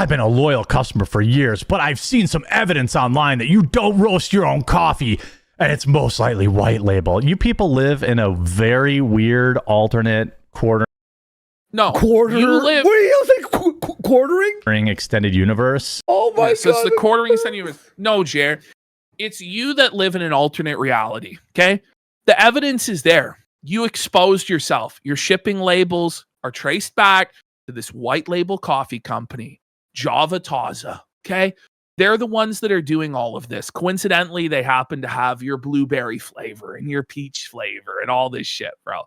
I've been a loyal customer for years, but I've seen some evidence online that you don't roast your own coffee, and it's most likely white label. You people live in a very weird alternate quartering extended universe. Oh my God. So it's the quartering extended universe. No, Jer. It's you that live in an alternate reality, okay? The evidence is there. You exposed yourself. Your shipping labels are traced back to this white label coffee company, Java Taza, okay? They're the ones that are doing all of this. Coincidentally, they happen to have your blueberry flavor and your peach flavor and all this shit, bro.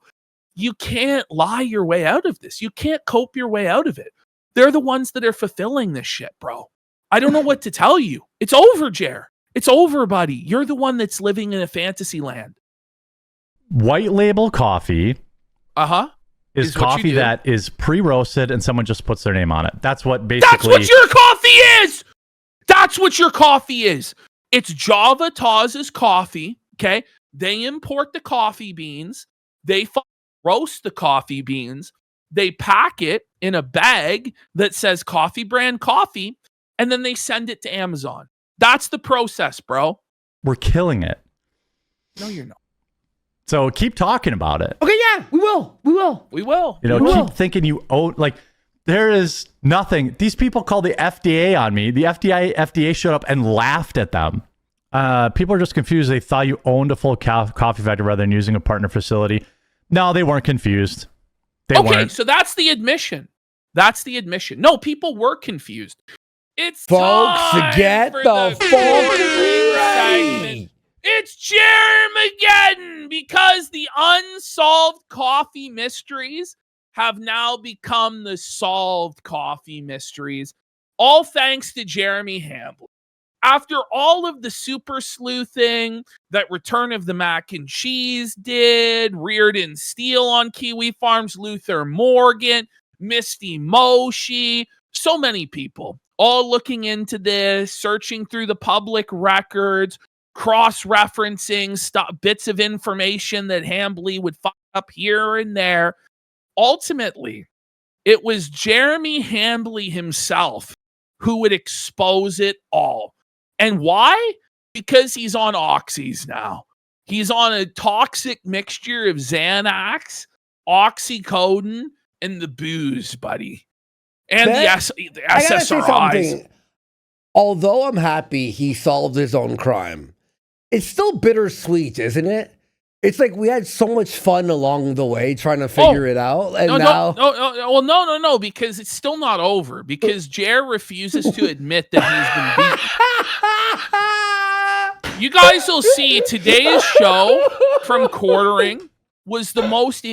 You can't lie your way out of this. You can't cope your way out of it. They're the ones that are fulfilling this shit, bro. I don't know what to tell you. It's over, Jer. It's over, buddy. You're the one that's living in a fantasy land. White label coffee is coffee that is pre-roasted and someone just puts their name on it. That's what basically... That's what your coffee is! That's what your coffee is. It's Java Taza's coffee, okay? They import the coffee beans. They roast the coffee beans. They pack it in a bag that says coffee brand coffee, and then they send it to Amazon. That's the process, bro. We're killing it. No, you're not. So keep talking about it. Okay, yeah, we will. You know, keep thinking you own, like, there is nothing. These people called the FDA on me. The FDA showed up and laughed at them. People are just confused. They thought you owned a full coffee factory rather than using a partner facility. No, they weren't confused. They weren't. So that's the admission. No, people were confused. It's folks, time get for the fucking segment. It's Jermageddon, because the unsolved coffee mysteries have now become the solved coffee mysteries, all thanks to Jeremy Hambly. After all of the super sleuthing that Return of the Mac and Cheese did, Reardon Steele on Kiwi Farms, Luther Morgan, Misty Moshi, so many people all looking into this, searching through the public records, cross-referencing bits of information that Hambly would fuck up here and there. Ultimately, it was Jeremy Hambly himself who would expose it all. And why? Because he's on oxys now. He's on a toxic mixture of Xanax, oxycodone, and the booze, buddy. And the SSRIs. Although I'm happy he solved his own crime, it's still bittersweet, isn't it? It's like we had so much fun along the way trying to figure it out. And no, because it's still not over. Because Jer refuses to admit that he's been beaten. You guys will see today's show from Quartering was the most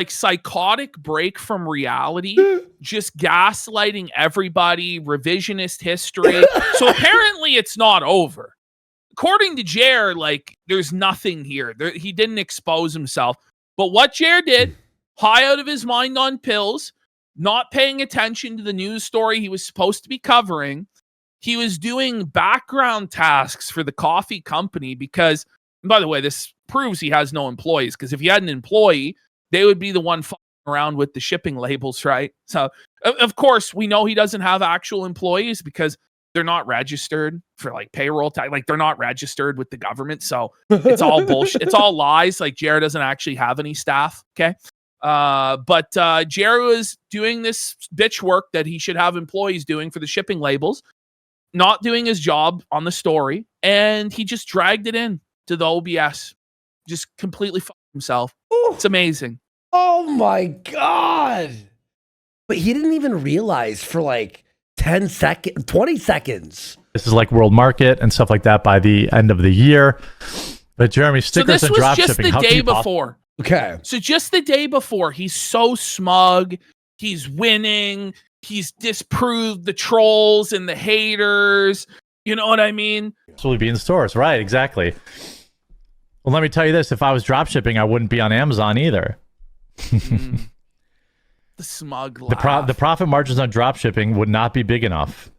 psychotic break from reality, just gaslighting everybody, revisionist history. So apparently it's not over. According to Jer, there's nothing here. He didn't expose himself. But what Jer did, high out of his mind on pills, not paying attention to the news story he was supposed to be covering, he was doing background tasks for the coffee company because, by the way, this proves he has no employees, because if he had an employee, they would be the one fucking around with the shipping labels, right? So, of course, we know he doesn't have actual employees because they're not registered for payroll tax. They're not registered with the government. So it's all bullshit. It's all lies. Jared doesn't actually have any staff. Okay. But Jared was doing this bitch work that he should have employees doing for the shipping labels, not doing his job on the story. And he just dragged it in to the OBS, just completely fucked himself. Ooh. It's amazing. Oh my God. But he didn't even realize for 10 seconds, 20 seconds. This is world market and stuff like that by the end of the year. But Jeremy, stickers and drop shipping. So this was just the day before. Okay. So just the day before, he's so smug. He's winning. He's disproved the trolls and the haters. You know what I mean? This will be in stores. Right, exactly. Well, let me tell you this. If I was drop shipping, I wouldn't be on Amazon either. The smug laugh. The profit margins on drop shipping would not be big enough.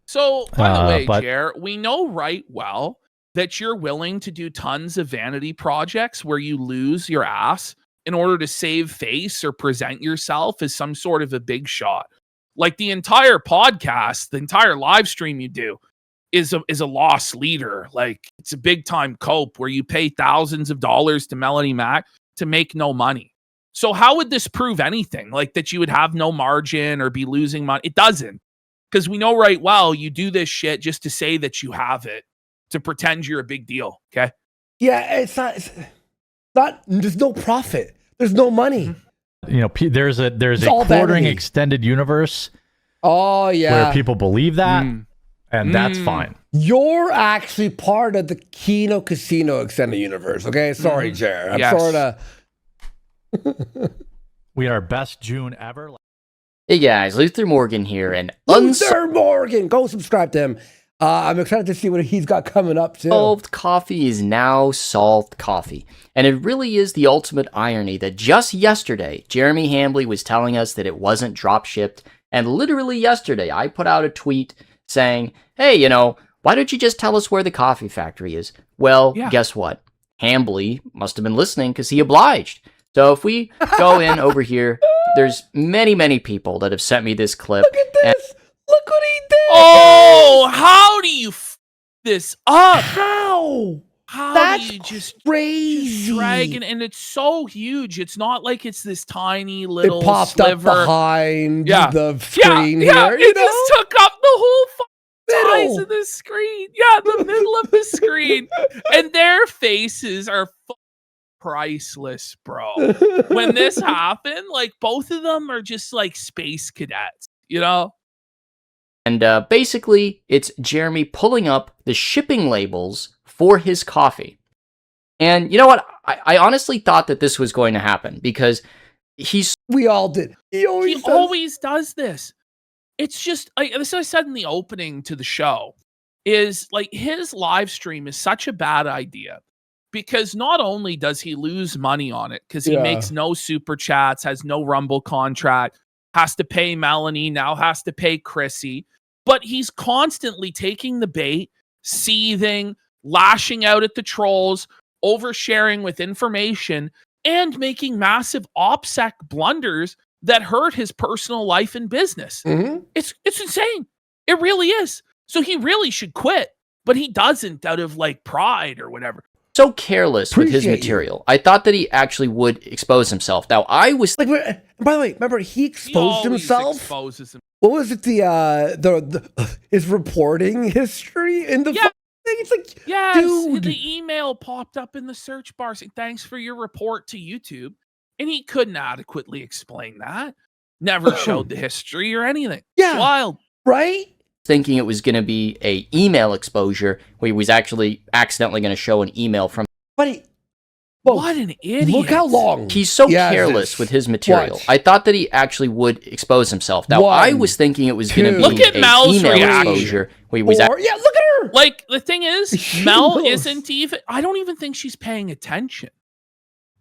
So, by the way, Jer, we know right well that you're willing to do tons of vanity projects where you lose your ass in order to save face or present yourself as some sort of a big shot. Like the entire podcast, the entire live stream you do is a loss leader. Like it's a big time cope where you pay thousands of dollars to Melanie Mac to make no money. So how would this prove anything? Like that you would have no margin or be losing money? It doesn't. Because we know right well you do this shit just to say that you have it, to pretend you're a big deal. Okay. Yeah, it's not. There's no profit. There's no money. You know, there's a all quartering vanity. extended universe Oh yeah. where people believe that, and that's fine. You're actually part of the Kino Casino extended universe. Okay, sorry, Jared. I'm Yes. sort of. We had our best June ever. Hey guys, Luther Morgan here, and Luther Morgan, go subscribe to him. I'm excited to see what he's got coming up too. Unsolved coffee is now solved coffee. And it really is the ultimate irony that just yesterday, Jeremy Hambly was telling us that it wasn't drop shipped. And literally yesterday, I put out a tweet saying, hey, you know, why don't you just tell us where the coffee factory is? Well, guess what? Hambly must have been listening because he obliged. So if we go in over here, there's many, many people that have sent me this clip. Look at this. Look what he did. Oh, how do you this up? How? How do you just crazy. drag it? And it's so huge. It's not like it's this tiny little It popped sliver. up behind Yeah. the screen Yeah, here. it just took up the whole size Middle. of the screen. Yeah, the middle of the screen. And their faces are priceless, bro. When this happened, like both of them are just like space cadets, you know? And basically, it's Jeremy pulling up the shipping labels for his coffee. And you know what? I honestly thought that this was going to happen because We all did. He always does this. It's just, this I said in the opening to the show, is like his live stream is such a bad idea because not only does he lose money on it because he makes no super chats, has no Rumble contract, has to pay Melanie, now has to pay Chrissy, but he's constantly taking the bait, seething, lashing out at the trolls, oversharing with information, and making massive OPSEC blunders that hurt his personal life and business. Mm-hmm. It's insane. It really is. So he really should quit, but he doesn't out of like pride or whatever. so careless with his Appreciate material. I thought that he actually would expose himself. Now, I was Like, by the way, remember he exposed himself. Exposes him. What was it? The his reporting history in the thing. It's like, Yes, dude. the email popped up in the search bar saying, thanks for your report to YouTube. And he couldn't adequately explain that. Never showed the history or anything. Yeah. It's wild. Right? thinking it was going to be a email exposure where he was actually accidentally going to show an email from. But What an idiot. look how long. He's so Yes, careless it's- with his material. Watch. I thought that he actually would expose himself. Now, I One, was thinking it was going to two, be Look at an Mel's email reaction. exposure where he was Yeah, look at her. Like, the thing is, She Mel knows. isn't even, I don't even think she's paying attention.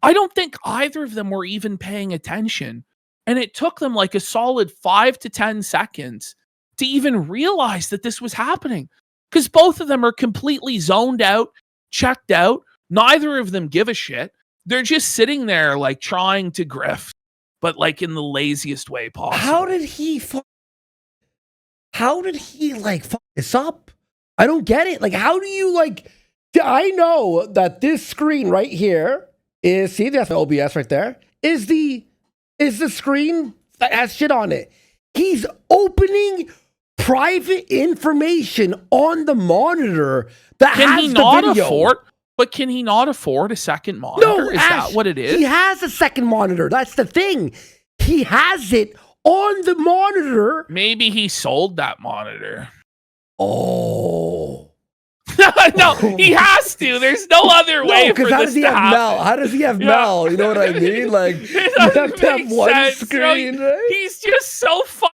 I don't think either of them were even paying attention. And it took them like a solid 5 to 10 seconds to even realize that this was happening. Because both of them are completely zoned out, checked out. Neither of them give a shit. They're just sitting there like trying to grift, but like in the laziest way possible. How did he like fuck this up? I don't get it. Like, how do you like? I know that this screen right here is, see, that's the OBS right there. Is the screen that has shit on it? He's opening private information on the monitor that Can has he the not video. afford? But can he not afford a second monitor? No, is Ash, that what it is? He has a second monitor. That's the thing. He has it on the monitor. Maybe he sold that monitor. Oh. No, he has to. There's no other way for how this does he to have happen. Mel? How does he have Yeah. Mel? You know what I mean? Like, It you doesn't have to have make one sense, bro. screen, right? He's just so fucking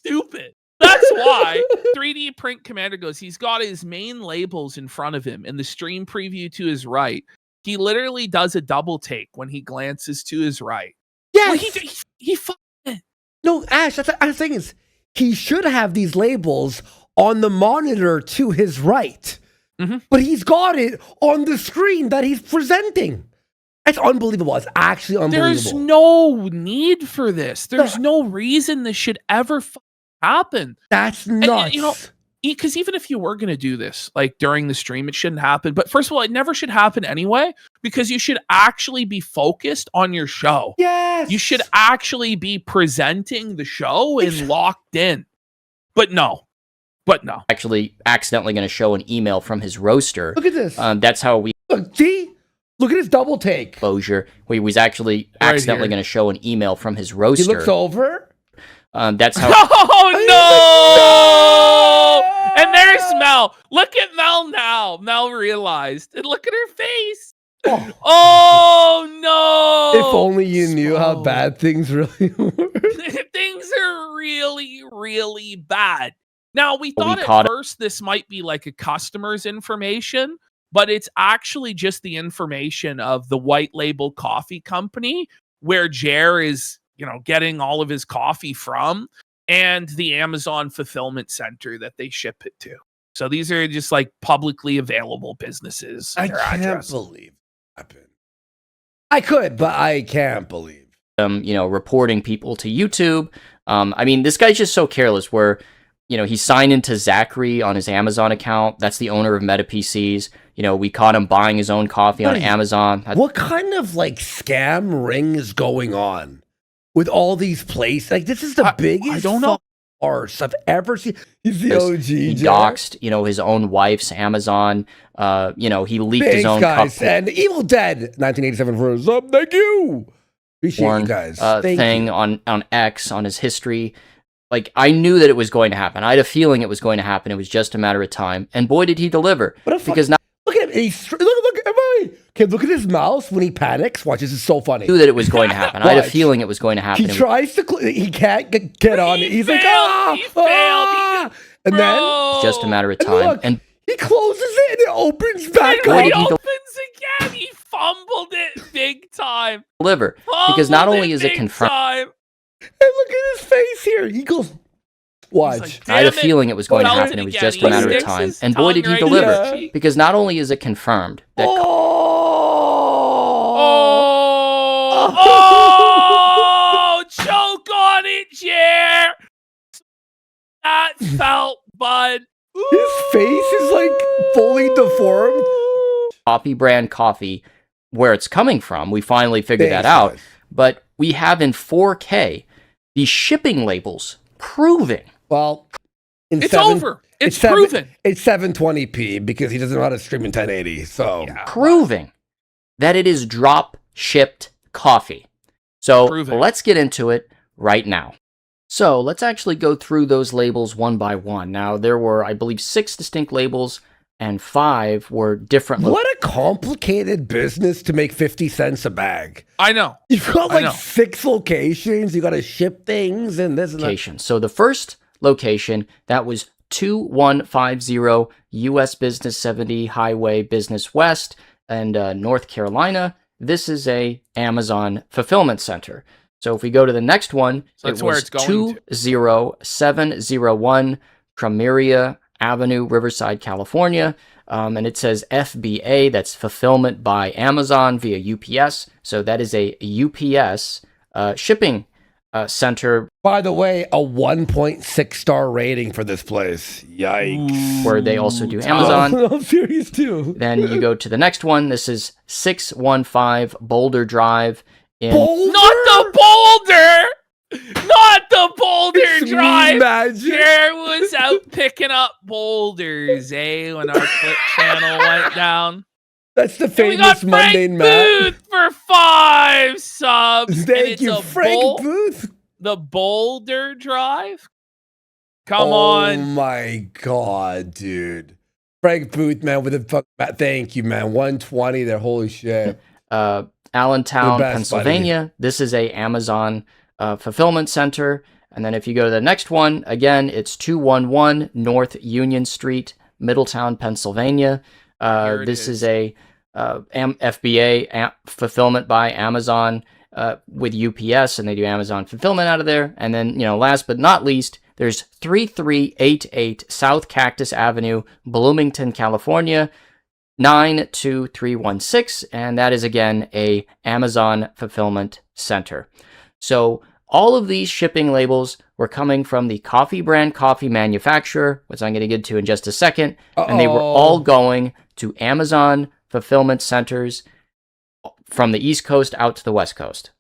stupid. That's why 3D Print Commander goes, he's got his main labels in front of him and the stream preview to his right. He literally does a double take when he glances to his right. Yes. Like he fucking No, Ash, that's the thing is, he should have these labels on the monitor to his right. Mhm. But he's got it on the screen that he's presenting. It's unbelievable. It's actually unbelievable. There's no need for this. There's no reason this should ever happen. That's And, nuts. you know, because even if you were going to do this, like during the stream, it shouldn't happen. But first of all, it never should happen anyway, because you should actually be focused on your show. Yes. You should actually be presenting the show and locked in. But no. Actually accidentally going to show an email from his roaster. Look at this. That's how we Look, see? Look at his double take. closure. He was actually Right accidentally here. going to show an email from his He roaster. looks over. That's how Oh, no! And there's Mel. Look at Mel now. Mel realized. And look at her face. Oh, no. If only you knew how bad things really were. Things are really, really bad. Now, we thought caught at first this might be like a customer's information, but it's actually just the information of the white label coffee company where Jer is, getting all of his coffee from, and the Amazon fulfillment center that they ship it to. So these are just like publicly available businesses. I their can't address. believe it happened. I could, but I can't believe. reporting people to YouTube. I mean, this guy's just so careless where, he signed into Zachary on his Amazon account. That's the owner of Meta PCs. We caught him buying his own coffee on Amazon. What kind of scam ring is going on with all these places? Like, this is the biggest I don't know. farce I've ever seen. He's the OG. He Jay. doxed, his own wife's Amazon. He leaked Thanks, his own guys. cup And Evil Dead 1987 for us. Thank you. Appreciate porn you guys. Thank thing you. on X, on his history. Like, I knew that it was going to happen. I had a feeling it was going to happen. It was just a matter of time. And boy, did he deliver. What a fuck- Because now Look at him. Look, everybody. Okay, look at his mouse when he panics. Watch, this is so funny. I knew that it was going to happen. I had a Watch. feeling it was going to happen. He tries to, he can't get on it. He's like, failed. He failed. ah! And then It was just a matter of and time. look, And he closes it and it opens back And when up. he did he opens again, he fumbled it big time. deliver. Because not Fumbled only is it big confirmed, time. And look at his face here. He goes, watch. like, I had a Damn it. feeling it was going to Tell happen. it It was again. just He a matter of sticks time. his And boy, did he tongue right deliver. in his cheek. Because not only is it confirmed that Oh, choke on it, Jer. That felt, bud. His face is fully deformed. Coffee brand coffee, where it's coming from, we finally figured that Thanks, out. guys. But we have in 4K the shipping labels proving Well, It's over. It's proven. It's 720p because he doesn't know how to stream in 1080. So proving that it is drop shipped coffee. So Proving. let's get into it right now. So let's actually go through those labels one by one. Now, there were, I believe, 6 distinct labels and 5 were different what a complicated business to make 50 cents a bag. I know. You've got I know. 6 locations. You got to ship things and this and that. locations. So the first location, that was 2150 US Business 70 Highway Business West and North Carolina. This is a Amazon fulfillment center. So if we go to the next one, So that's it where was it's going to. 20701 Crameria Avenue, Riverside, California. And it says FBA, that's Fulfillment by Amazon via UPS. So that is a UPS shipping center By the way, a 1.6 star rating for this place. Yikes. where they also do Ooh, Amazon. I'm serious too. Then you go to the next one. This is 615 Boulder Drive in Boulder? Not the boulder. Not the boulder It's drive. magic. Jer was out picking up boulders, when our clip channel went down. That's the And we famous got Frank mundane Matt. Booth for 5 subs. and Thank it's you, a Frank Booth. The Boulder Drive. Come Oh on. my god, dude. Frank Booth, man, with a fuck. Thank you, man. 120 there. Holy shit. Allentown, The best, Pennsylvania. This is a Amazon fulfillment center. And then if you go to the next one, again, it's 211 North Union Street, Middletown, Pennsylvania. Here it This is. is a FBA fulfillment by Amazon with UPS, and they do Amazon fulfillment out of there. And then, last but not least, there's 3388 South Cactus Avenue, Bloomington, California, 92316, and that is again a Amazon fulfillment center. So all of these shipping labels were coming from the coffee brand coffee manufacturer, which I'm going to get to in just a second. And they were all going to Amazon fulfillment centers from the East Coast out to the West Coast.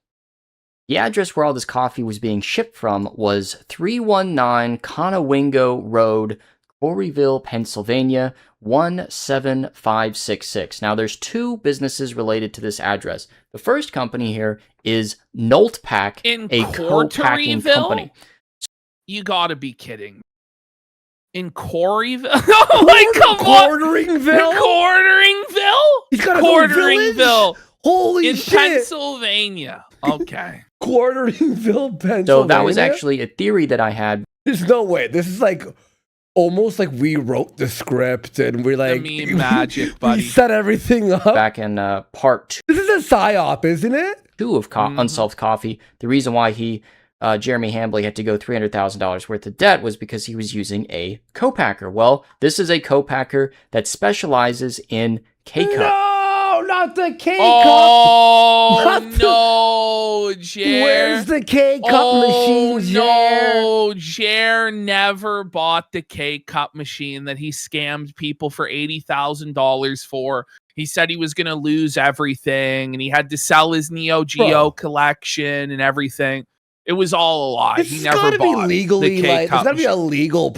The address where all this coffee was being shipped from was 319 Conowingo Road, Corryville, Pennsylvania, 17566. Now, there's two businesses related to this address. The first company here is Noltpack, a co-packing company. You gotta be kidding. In Corryville? Oh my, come on! Quarteringville? He's got a Quarteringville. Holy in shit! Pennsylvania. Okay. Quarteringville, Pennsylvania. So that was actually a theory that I had. There's no way. This is like almost like we wrote the script and we're like, the meme magic, buddy. We set everything up. Back in part This is a psyop, isn't it? 2 of Unsolved Coffee. The reason why Jeremy Hambly had to go $300,000 worth of debt was because he was using a co-packer. Well, this is a co-packer that specializes in K-Cup. No, not the K-Cup. Oh, no, Jer. Where's the K-Cup machine, Jer? No, Jer never bought the K-Cup machine that he scammed people for $80,000 for. He said he was going to lose everything, and he had to sell his Neo Geo collection and everything. It was all a lie. He never bought legally, the K-Cup there's got to be machine. a legal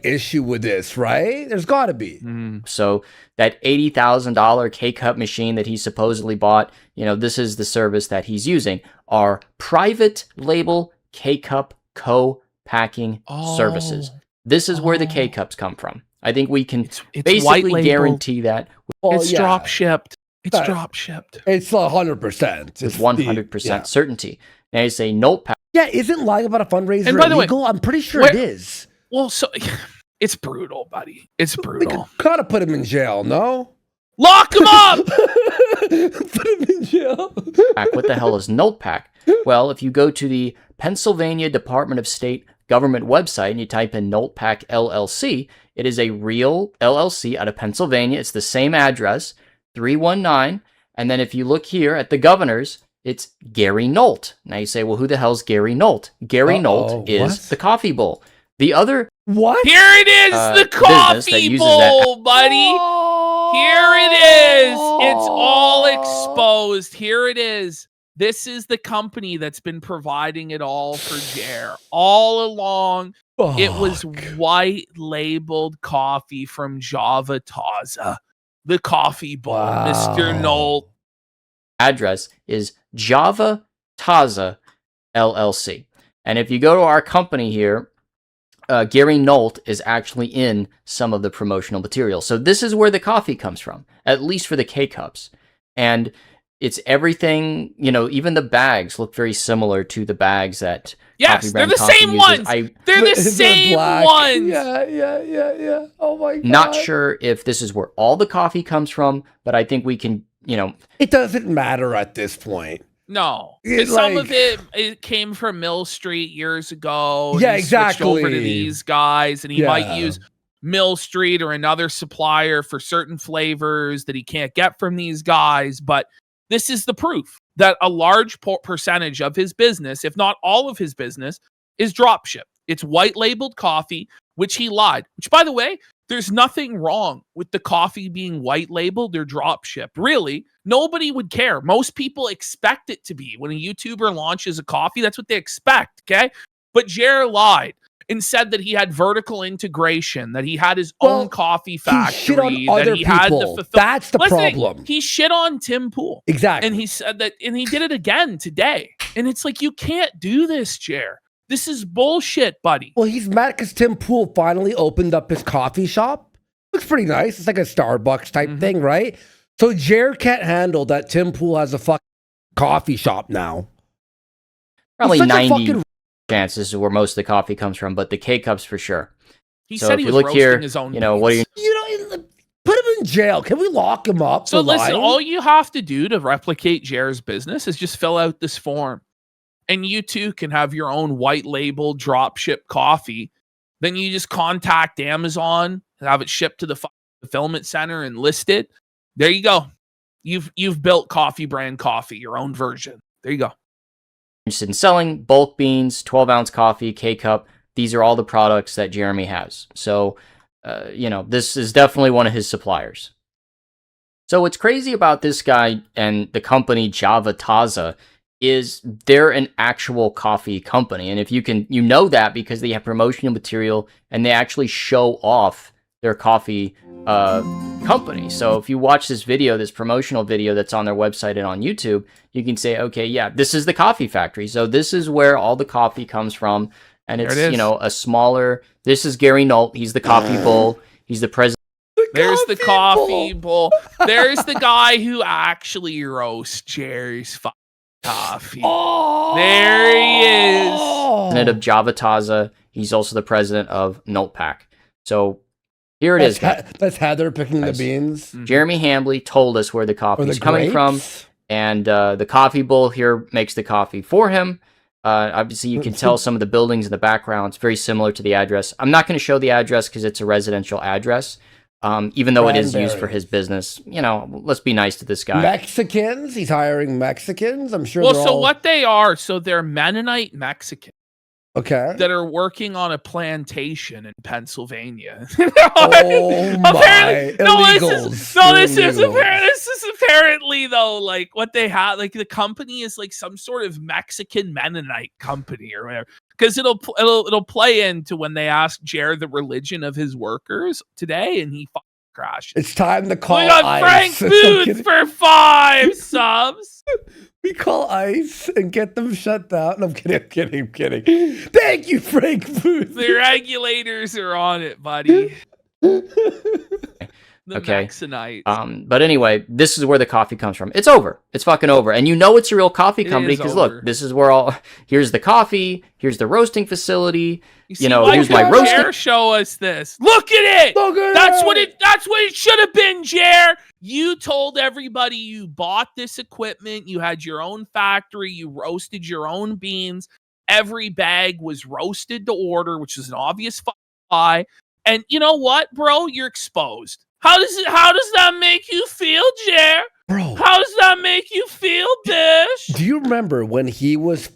issue with this, right? There's got to be. So that $80,000 K-Cup machine that he supposedly bought, this is the service that he's using, are private label K-Cup co-packing services. This is where the K-Cups come from. I think we can it's basically guarantee that. It's drop shipped. It's drop shipped. It's 100%. With 100% certainty. Now you say Notepad. Yeah, isn't lying about a fundraiser and by the illegal? way, I'm pretty sure it is. Well, so it's brutal, buddy. It's brutal. We gotta put him in jail, no? Lock him up! Put him in jail. What the hell is Notepad? Well, if you go to the Pennsylvania Department of State government website and you type in Notepad LLC, it is a real LLC out of Pennsylvania. It's the same address, 319. And then if you look here at the governor's, it's Gary Nolt. Now you say, well, who the hell's Gary Nolt? Gary Nolt is the coffee bowl. The other... What? Here it is, the coffee bowl, buddy. Here it is. It's all exposed. Here it is. This is the company that's been providing it all for Jer all along. It was white labeled coffee from Java Taza, the coffee bowl, Mr. Nolt. Address is Java Taza LLC. And if you go to our company here, Gary Nolt is actually in some of the promotional material. So this is where the coffee comes from, at least for the K-Cups. And it's everything, even the bags look very similar to the bags that Yes, they're the same ones. They're the same ones. Yeah. Oh my God. Not sure if this is where all the coffee comes from, but I think we can, It doesn't matter at this point. No, because some of it came from Mill Street years ago. Yeah, he exactly. Switched over to these guys, and he might use Mill Street or another supplier for certain flavors that he can't get from these guys. But this is the proof that a large percentage of his business, if not all of his business, is dropship. It's white labeled coffee, which he lied. Which, by the way, there's nothing wrong with the coffee being white labeled or drop shipped. Really, nobody would care. Most people expect it to be. When a YouTuber launches a coffee, that's what they expect, okay? But Jer lied and said that he had vertical integration, that he had his own coffee factory, that he had the That's the problem. He shit on Tim Pool. Exactly. And he said that, and he did it again today. And it's like, you can't do this, Jer. This is bullshit, buddy. Well, he's mad because Tim Pool finally opened up his coffee shop. Looks pretty nice. It's like a Starbucks type thing, right? So Jer can't handle that Tim Pool has a fucking coffee shop now. Probably 90 chances where most of the coffee comes from, but the K-Cups for sure. He said he was roasting his own beans. What are you... Put him in jail. Can we lock him up? So listen, all you have to do to replicate Jer's business is just fill out this form. And you too can have your own white label drop ship coffee. Then you just contact Amazon, have it shipped to the fulfillment center and list it. There you go. You've built coffee brand coffee, your own version. There you go. interested in selling bulk beans, 12-ounce coffee, K-Cup. These are all the products that Jeremy has. So, this is definitely one of his suppliers. So what's crazy about this guy and the company Java Taza is they're an actual coffee company. And if you know that because they have promotional material and they actually show off their coffee company. So if you watch this promotional video that's on their website and on YouTube, you can say, okay, yeah, this is the coffee factory. So this is where all the coffee comes from. And it's, a smaller, this is Gary Nolt. He's the coffee bull. He's the president. There's the coffee bull. There's the guy who actually roasts Jerry's coffee. Oh, there he is. President of Java Taza. He's also the president of Notpack. So here it is. That's Heather picking the beans. Jeremy Hambly told us where the coffee is coming from. And the coffee bull here makes the coffee for him. Obviously, you can tell some of the buildings in the background. It's very similar to the address. I'm not going to show the address because it's a residential address. Even though it is used for his business, let's be nice to this guy. Mexicans? He's hiring Mexicans? I'm sure. Well, what they are, they're Mennonite Mexicans. Okay. That are working on a plantation in Pennsylvania. Oh my! This is apparently though, like what they have, like the company is like some sort of Mexican Mennonite company or whatever. Because it'll play into when they ask Jared the religion of his workers today, and he crashes. It's time to call we got ICE. Frank Booth for 5 subs. We call ICE and get them shut down. No, I'm kidding. Thank you, Frank Booth. The regulators are on it, buddy. Maxonite. But anyway, this is where the coffee comes from. It's over. It's fucking over. And it's a real coffee company because look, this is where here's the coffee, here's the roasting facility. Here's my roasting. Jer show us this. Look at it. That's what it should have been, Jer. You told everybody you bought this equipment, you had your own factory, you roasted your own beans. Every bag was roasted to order, which is an obvious lie. And you know what, bro? You're exposed. How does that make you feel, Jer? Bro, how does that make you feel, Bish? Do you remember when he was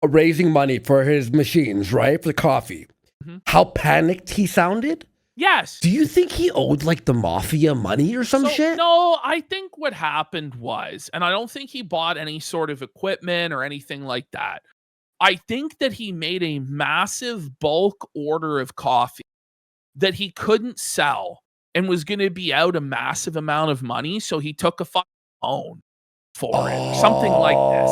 raising money for his machines, right? For the coffee. Mm-hmm. How panicked he sounded? Yes. Do you think he owed like the mafia money or some shit? No, I think what happened was, and I don't think he bought any sort of equipment or anything like that. I think that he made a massive bulk order of coffee that he couldn't sell and was going to be out a massive amount of money. So he took a loan for it, something like this,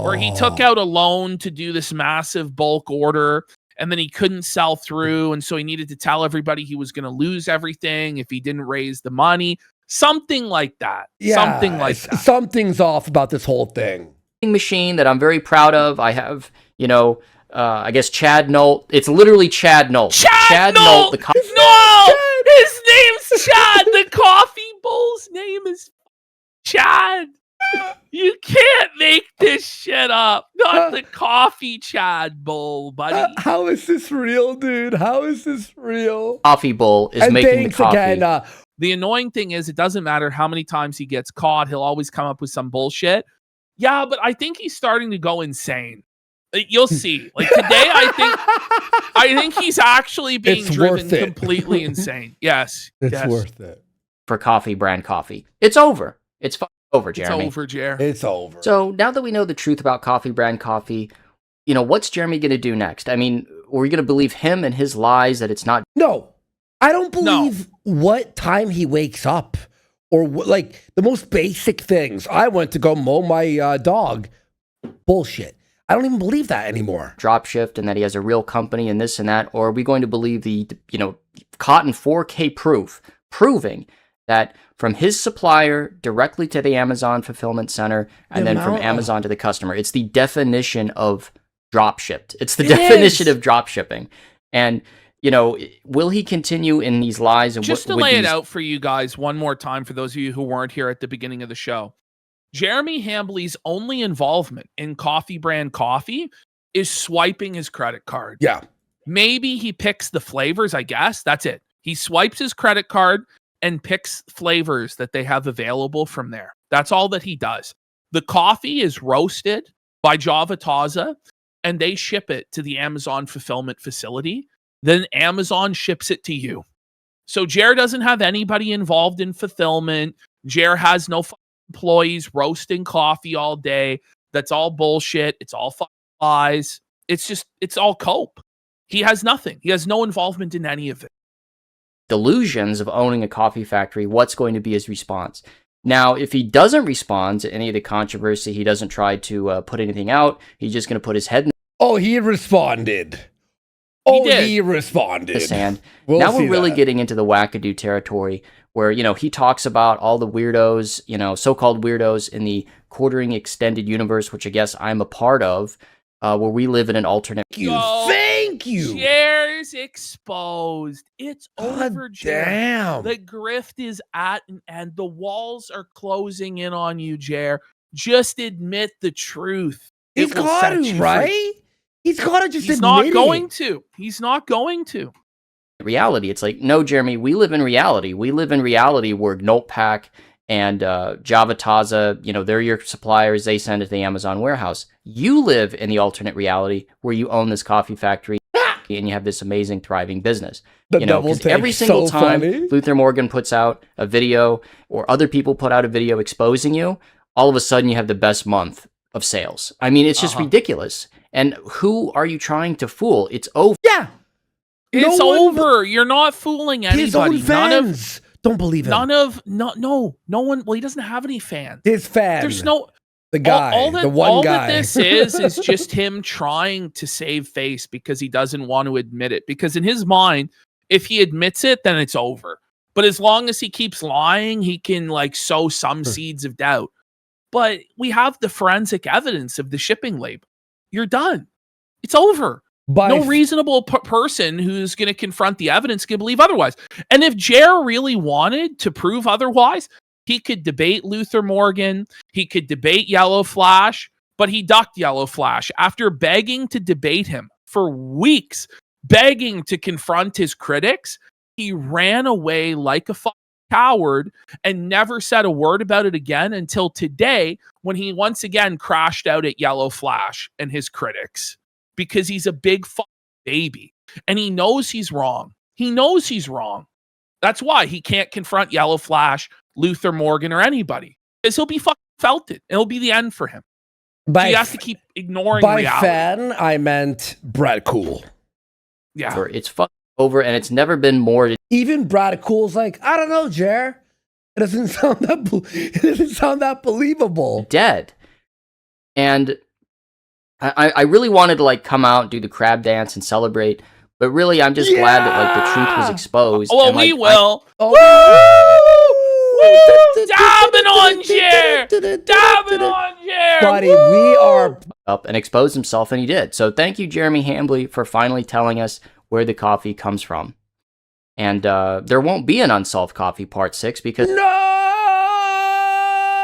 where he took out a loan to do this massive bulk order. And then he couldn't sell through. And so he needed to tell everybody he was going to lose everything if he didn't raise the money. Something like that. Yeah, something like that. Something's off about this whole thing. Machine that I'm very proud of. I have, I guess Chad Nolt. It's literally Chad Nolt. Chad Nolt! His name's Chad. The coffee bull's name is Chad. You can't make this shit up. Not the coffee Chad bull, buddy. How is this real, dude? How is this real? Coffee bull is making the coffee. Again, the annoying thing is it doesn't matter how many times he gets caught. He'll always come up with some bullshit. Yeah, but I think he's starting to go insane. You'll see. Like today, I think he's actually being driven completely insane. Yes. It's worth it. For coffee brand coffee. It's over. It's over, Jeremy. It's over, Jer. It's over. So now that we know the truth about coffee brand coffee, what's Jeremy going to do next? I mean, are we going to believe him and his lies that it's not? No, I don't believe what time he wakes up or like the most basic things. I went to go mow my dog. Bullshit. I don't even believe that anymore. Dropship and that he has a real company and this and that. Or are we going to believe the, Cotton 4K proof proving that from his supplier directly to the Amazon fulfillment center and then from Amazon to the customer? It's the definition of dropshipped. It's the definition of dropshipping. And, will he continue in these lies? And just to lay it out for you guys one more time, for those of you who weren't here at the beginning of the show, Jeremy Hambly's only involvement in coffee brand coffee is swiping his credit card. Yeah. Maybe he picks the flavors, I guess. That's it. He swipes his credit card and picks flavors that they have available from there. That's all that he does. The coffee is roasted by Java Taza, and they ship it to the Amazon fulfillment facility. Then Amazon ships it to you. So Jer doesn't have anybody involved in fulfillment. Jer has no employees roasting coffee all day. That's all bullshit. It's all lies. It's all cope. He has nothing. He has no involvement in any of it. Delusions of owning a coffee factory, what's going to be his response? Now, if he doesn't respond to any of the controversy, he doesn't try to put anything out, he's just going to put his head in he responded. He responded. the sand. Now we're really getting into the wackadoo territory where, he talks about all the weirdos, so-called weirdos in the Quartering extended universe, which I guess I'm a part of, where we live in an alternate. Thank you. Jer's exposed. It's over, Jer. Damn. The grift is at an end. The walls are closing in on you, Jer. Just admit the truth. He's got to, right? He's got to just He's admit not it. going to. He's not going to. Reality. It's like, no, Jeremy, we live in reality. We live in reality where Notepad and Java Taza, they're your suppliers. They send it to the Amazon warehouse. You live in the alternate reality where you own this coffee factory and you have this amazing, thriving business. Because every single time Luther Morgan puts out a video or other people put out a video exposing you, all of a sudden you have the best month of sales. I mean, it's just ridiculous. And who are you trying to fool? It's over. Yeah. It's over. You're not fooling anybody. His own fans don't believe him. No one. Well, he doesn't have any fans. His fans. There's no. The guy. The one guy. That this is just him trying to save face because he doesn't want to admit it. Because in his mind, if he admits it, then it's over. But as long as he keeps lying, he can sow some seeds of doubt. But we have the forensic evidence of the shipping label. You're done. It's over. No reasonable person who's going to confront the evidence can believe otherwise. And if Jer really wanted to prove otherwise, he could debate Luther Morgan. He could debate Yellow Flash, but he ducked Yellow Flash after begging to debate him for weeks, begging to confront his critics. He ran away like a coward and never said a word about it again until today when he once again crashed out at Yellow Flash and his critics. Because he's a big baby. And he knows he's wrong. He knows he's wrong. That's why he can't confront Yellow Flash, Luther Morgan, or anybody. Because he'll be felt it. It'll be the end for him. So he has to keep ignoring reality. By fan, I meant Brad Cool. Yeah. It's over, and it's never been more. Even Brad Cool's like, I don't know, Jer. It doesn't sound that believable. Dead. And I really wanted to come out and do the crab dance and celebrate, but really I'm just glad that the truth was exposed. Well, we will. Dabbing on Jer! Dabbing on Jer! Buddy, we are up and expose himself, and he did. So thank you, Jeremy Hambly, for finally telling us where the coffee comes from. And there won't be an Unsolved Coffee Part 6 because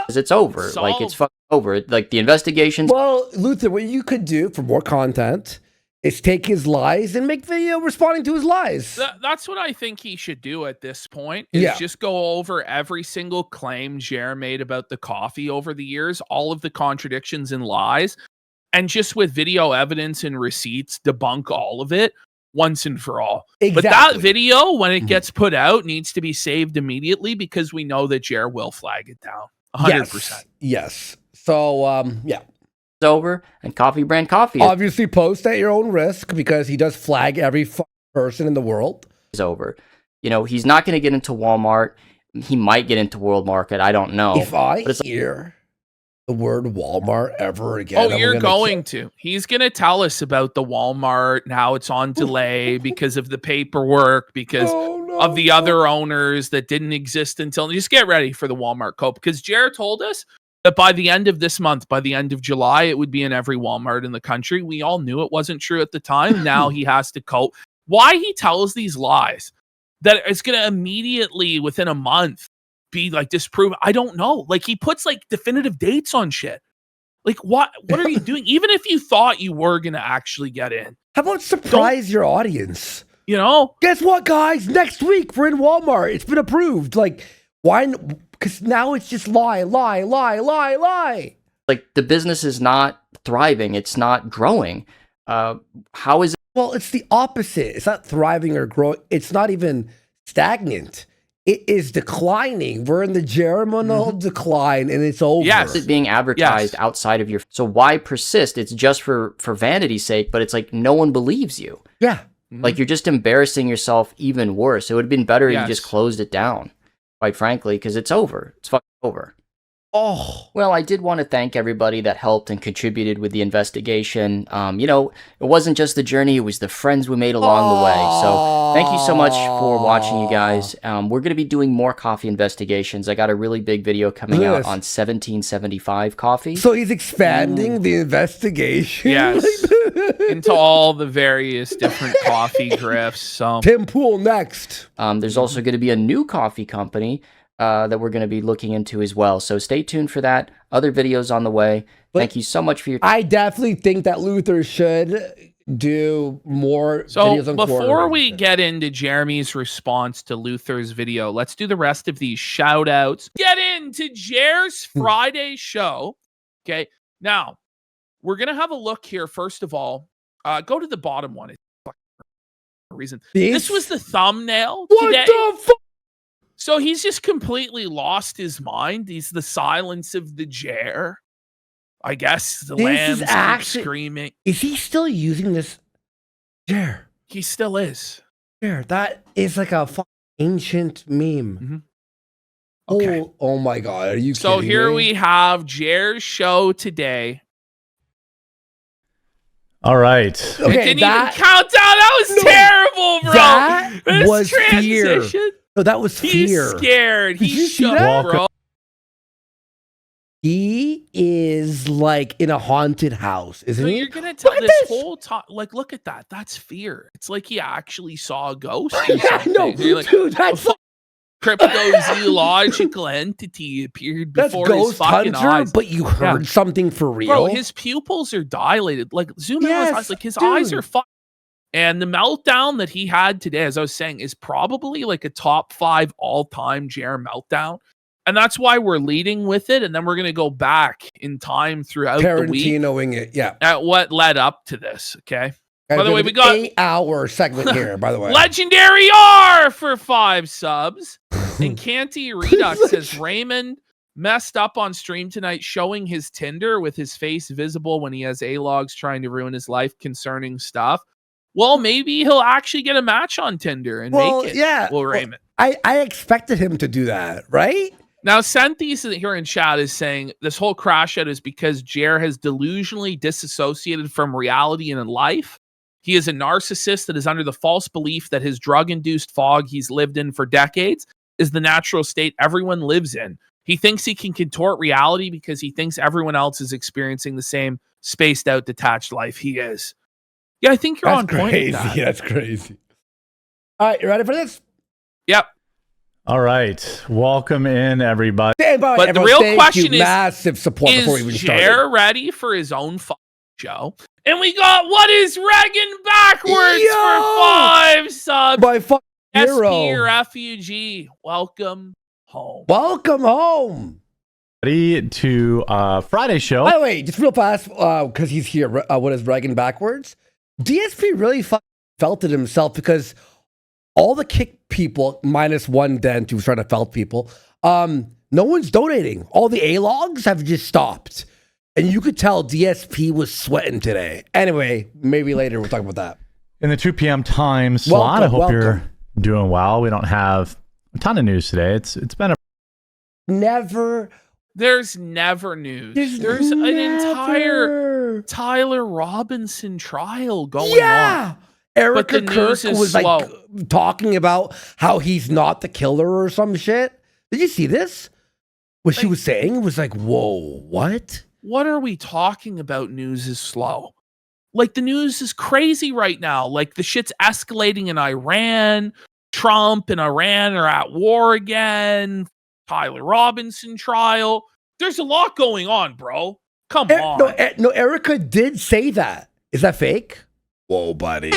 it's over. It's fucking over. The investigations. Well, Luther, what you could do for more content is take his lies and make video responding to his lies. That's what I think he should do at this point, is just go over every single claim Jer made about the coffee over the years, all of the contradictions and lies, and just with video evidence and receipts, debunk all of it once and for all. Exactly. But that video, when it gets put out, needs to be saved immediately because we know that Jer will flag it down. 100%. Yes. So, yeah. It's over, and Coffee Brand Coffee obviously post at your own risk because he does flag every person in the world. Is over. He's not going to get into Walmart. He might get into World Market. I don't know. If I hear the word Walmart ever again, you're going to. He's going to tell us about the Walmart. Now it's on delay because of the paperwork, because of the other owners that didn't exist until. Just get ready for the Walmart cope, because Jared told us that by the end of this month, by the end of July, it would be in every Walmart in the country. We all knew it wasn't true at the time. Now he has to cope. Why he tells these lies that it's going to immediately, within a month, be disproven, I don't know. He puts definitive dates on shit. What are you doing? Even if you thought you were going to actually get in. How about surprise your audience? Guess what, guys? Next week, we're in Walmart. It's been approved. Why? Because now it's just lie. Like, the business is not thriving. It's not growing. How is it? Well, it's the opposite. It's not thriving or growing. It's not even stagnant. It is declining. We're in the germinal decline, and it's over. Yes. It being advertised outside of your... So why persist? It's just for vanity's sake, but it's like no one believes you. Yeah. Like, you're just embarrassing yourself even worse. It would have been better if you just closed it down, quite frankly, because it's over. It's fucking over. Oh. Well, I did want to thank everybody that helped and contributed with the investigation. You know, it wasn't just the journey, it was the friends we made along the way. So thank you so much for watching, you guys. We're going to be doing more coffee investigations. I got a really big video coming out on 1775 coffee. So he's expanding the investigation? Yes. Into all the various different coffee grifts. So Tim Pool next. There's also going to be a new coffee company that we're going to be looking into as well. So stay tuned for that. Other videos on the way. Thank you so much for your I definitely think that Luther should do more videos on before quartering. we get into Jeremy's response to Luther's video, let's do the rest of these shout outs. Get into Jer's Friday show. Okay. Now, we're going to have a look here. First of all, go to the bottom one. It's for a reason. This was the thumbnail today. What the fuck? So he's just completely lost his mind. He's the silence of the Jer. I guess the lambs keep screaming. Is he still using this? Jer. He still is. Jer, that is like a ancient meme. Okay. Oh my God. Are you So kidding here me? we have Jer's show today. All right. It didn't even count down. That was terrible, bro. That was fear. No, that was fear. He's scared. Did you He's see shook, that? bro. He is like in a haunted house, isn't So he? you're gonna tell Look at this this. whole time, like, look at that. That's fear. It's like he actually saw a ghost. Or Yeah, something. no, You're like, dude, that's cryptozoological entity appeared that's before his Ghost fucking Hunter, eyes. but you heard something for real. Bro, his pupils are dilated. Like, zoom in on his eyes. Like, his eyes are fucked. And the meltdown that he had today, as I was saying, is probably like a top 5 all-time Jer meltdown. And that's why we're leading with it. And then we're going to go back in time throughout the week Tarantinoing it, yeah. at what led up to this, okay? And By the way, we got 8-hour segment here, by the way. Legendary R for 5 subs. And Canty Redux says, Raymond messed up on stream tonight showing his Tinder with his face visible when he has A-logs trying to ruin his life concerning stuff. Well, maybe he'll actually get a match on Tinder and make it. Yeah. Well, Raymond. I expected him to do that, right? Now, Senthes here in chat is saying this whole crash out is because Jer has delusionally disassociated from reality and in life. He is a narcissist that is under the false belief that his drug-induced fog he's lived in for decades is the natural state everyone lives in. He thinks he can contort reality because he thinks everyone else is experiencing the same spaced-out, detached life he is. Yeah, I think you're on point with that. That's crazy. All right, you ready for this? Yep. All right. Welcome in, everybody. But the real question is, massive support before we even Jer started. ready for his own show? And we got What is Reagan Backwards for 5 subs. My fucking hero. SP Refugee, welcome home. Welcome home. Ready to Friday show. By the way, just real fast, because he's here. What is Reagan Backwards? DSP really felt it himself because all the kick people, minus one dent who's trying to felt people, no one's donating. All the A-logs have just stopped. And you could tell DSP was sweating today. Anyway, maybe later we'll talk about that. In the 2 p.m. time slot, I hope you're welcome. doing well. We don't have a ton of news today. It's been a There's never news. There's an entire Tyler Robinson trial going on. Erica But the Kirk news is was slow. like talking about how he's not the killer or some shit. Did you see this? What she was saying? It was like, whoa, what? What are we talking about? News is slow. Like, the news is crazy right now. Like, the shit's escalating in Iran. Trump and Iran are at war again. Tyler Robinson trial. There's a lot going on, bro. Come on. No, Erica did say that. Is that fake? Whoa, buddy.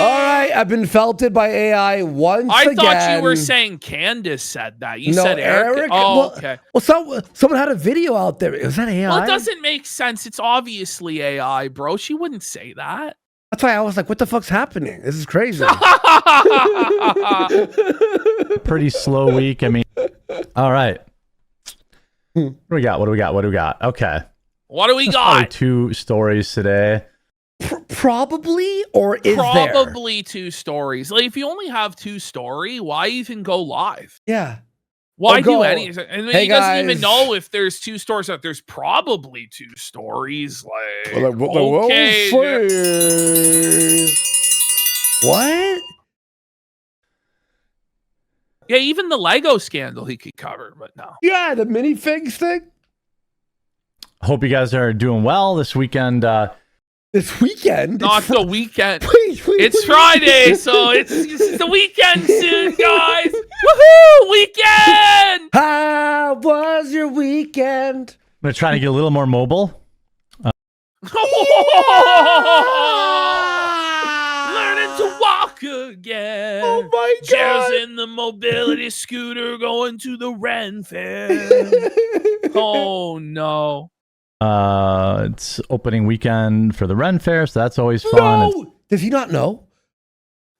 All right, I've been felted by AI once I again. thought you were saying Candace said that. You said Eric. Oh, okay. Well, someone had a video out there. Was that AI? Well, it doesn't make sense. It's obviously AI, bro. She wouldn't say that. That's why I was like, what the fuck's happening? This is crazy. Pretty slow week. I mean, all right. What do we got? Okay. What do we got? Probably 2 stories today. Probably, or is there? Probably 2 stories. Like, if you only have 2 story, why even go live? Yeah. Why go. do anything? And Hey, he doesn't even guys. know if there's 2 stories out. There's probably 2 stories. Like, We'll okay. see. What? Yeah, even the Lego scandal he could cover, but no. Yeah, the minifigs thing. Hope you guys are doing well this weekend. This weekend? Not the weekend. Wait, It's Friday, so it's the weekend soon, guys. Woohoo! Weekend! How was your weekend? I'm going to try to get a little more mobile. Learning to walk again. Oh my Chairs god! in the mobility scooter going to the Ren Fair. Oh no. It's opening weekend for the Ren Fair, so that's always fun. No! Does he not know?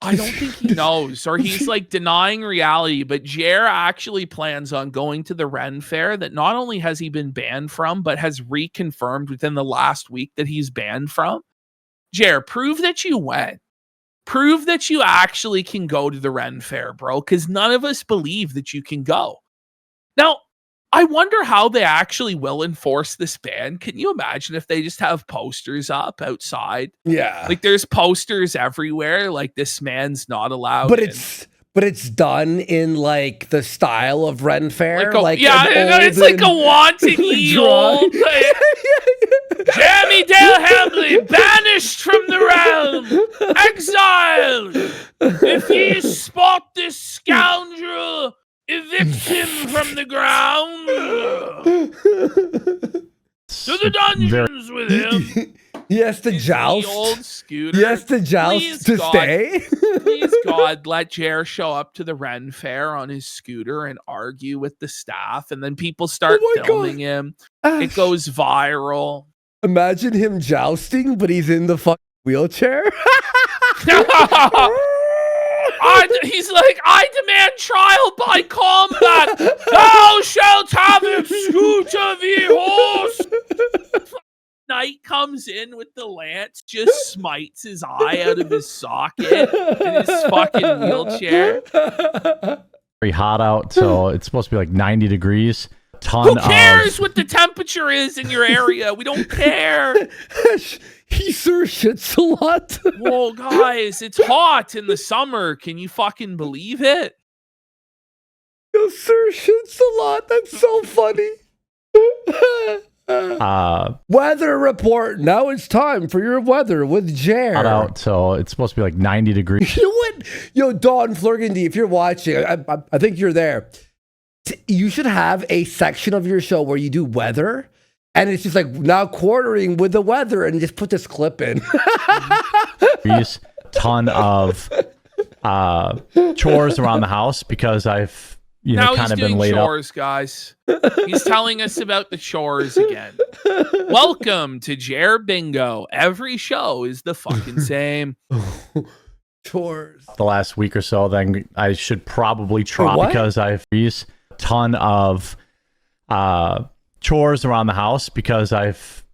I don't think he knows, or he's like denying reality. But Jer actually plans on going to the Ren Fair that not only has he been banned from, but has reconfirmed within the last week that he's banned from. Jer, prove that you went. Prove that you actually can go to the Ren Fair, bro, because none of us believe that you can go. Now, I wonder how they actually will enforce this ban. Can you imagine if they just have posters up outside? Yeah. Like there's posters everywhere, like this man's not allowed. But it's done in like the style of Ren Fair. It's like a wanting old. Jeremy Dale Hambly, banished from the realm, exiled. If ye spot this scoundrel, evict him from the ground. To the dungeons with him. He has to joust. The old scooter. He has to joust Please, to God. stay. Please, God, let Jer show up to the Ren Fair on his scooter and argue with the staff, and then people start filming him. It goes viral. Imagine him jousting, but he's in the fucking wheelchair. He's like, I demand trial by combat. Thou shalt have it, scooter the horse. Knight comes in with the lance, just smites his eye out of his socket in his fucking wheelchair. Very hot out, so it's supposed to be like 90 degrees. Who cares what the temperature is in your area? We don't care. He sir shits a lot. Whoa, guys, it's hot in the summer. Can you fucking believe it? Yo, sir shits a lot. That's so funny. Weather report. Now it's time for your weather with Jer. Hot out, so it's supposed to be like 90 degrees. You know what? Yo, Don Flurgandy, if you're watching, I think you're there. You should have a section of your show where you do weather, and it's just like now quartering with the weather, and just put this clip in. Ton of chores around the house because I've kind of been laid chores, up. Guys. He's telling us about the chores again. Welcome to Jer Bingo. Every show is the fucking same. Chores. The last week or so, then I should probably try because I've ton of chores around the house because I've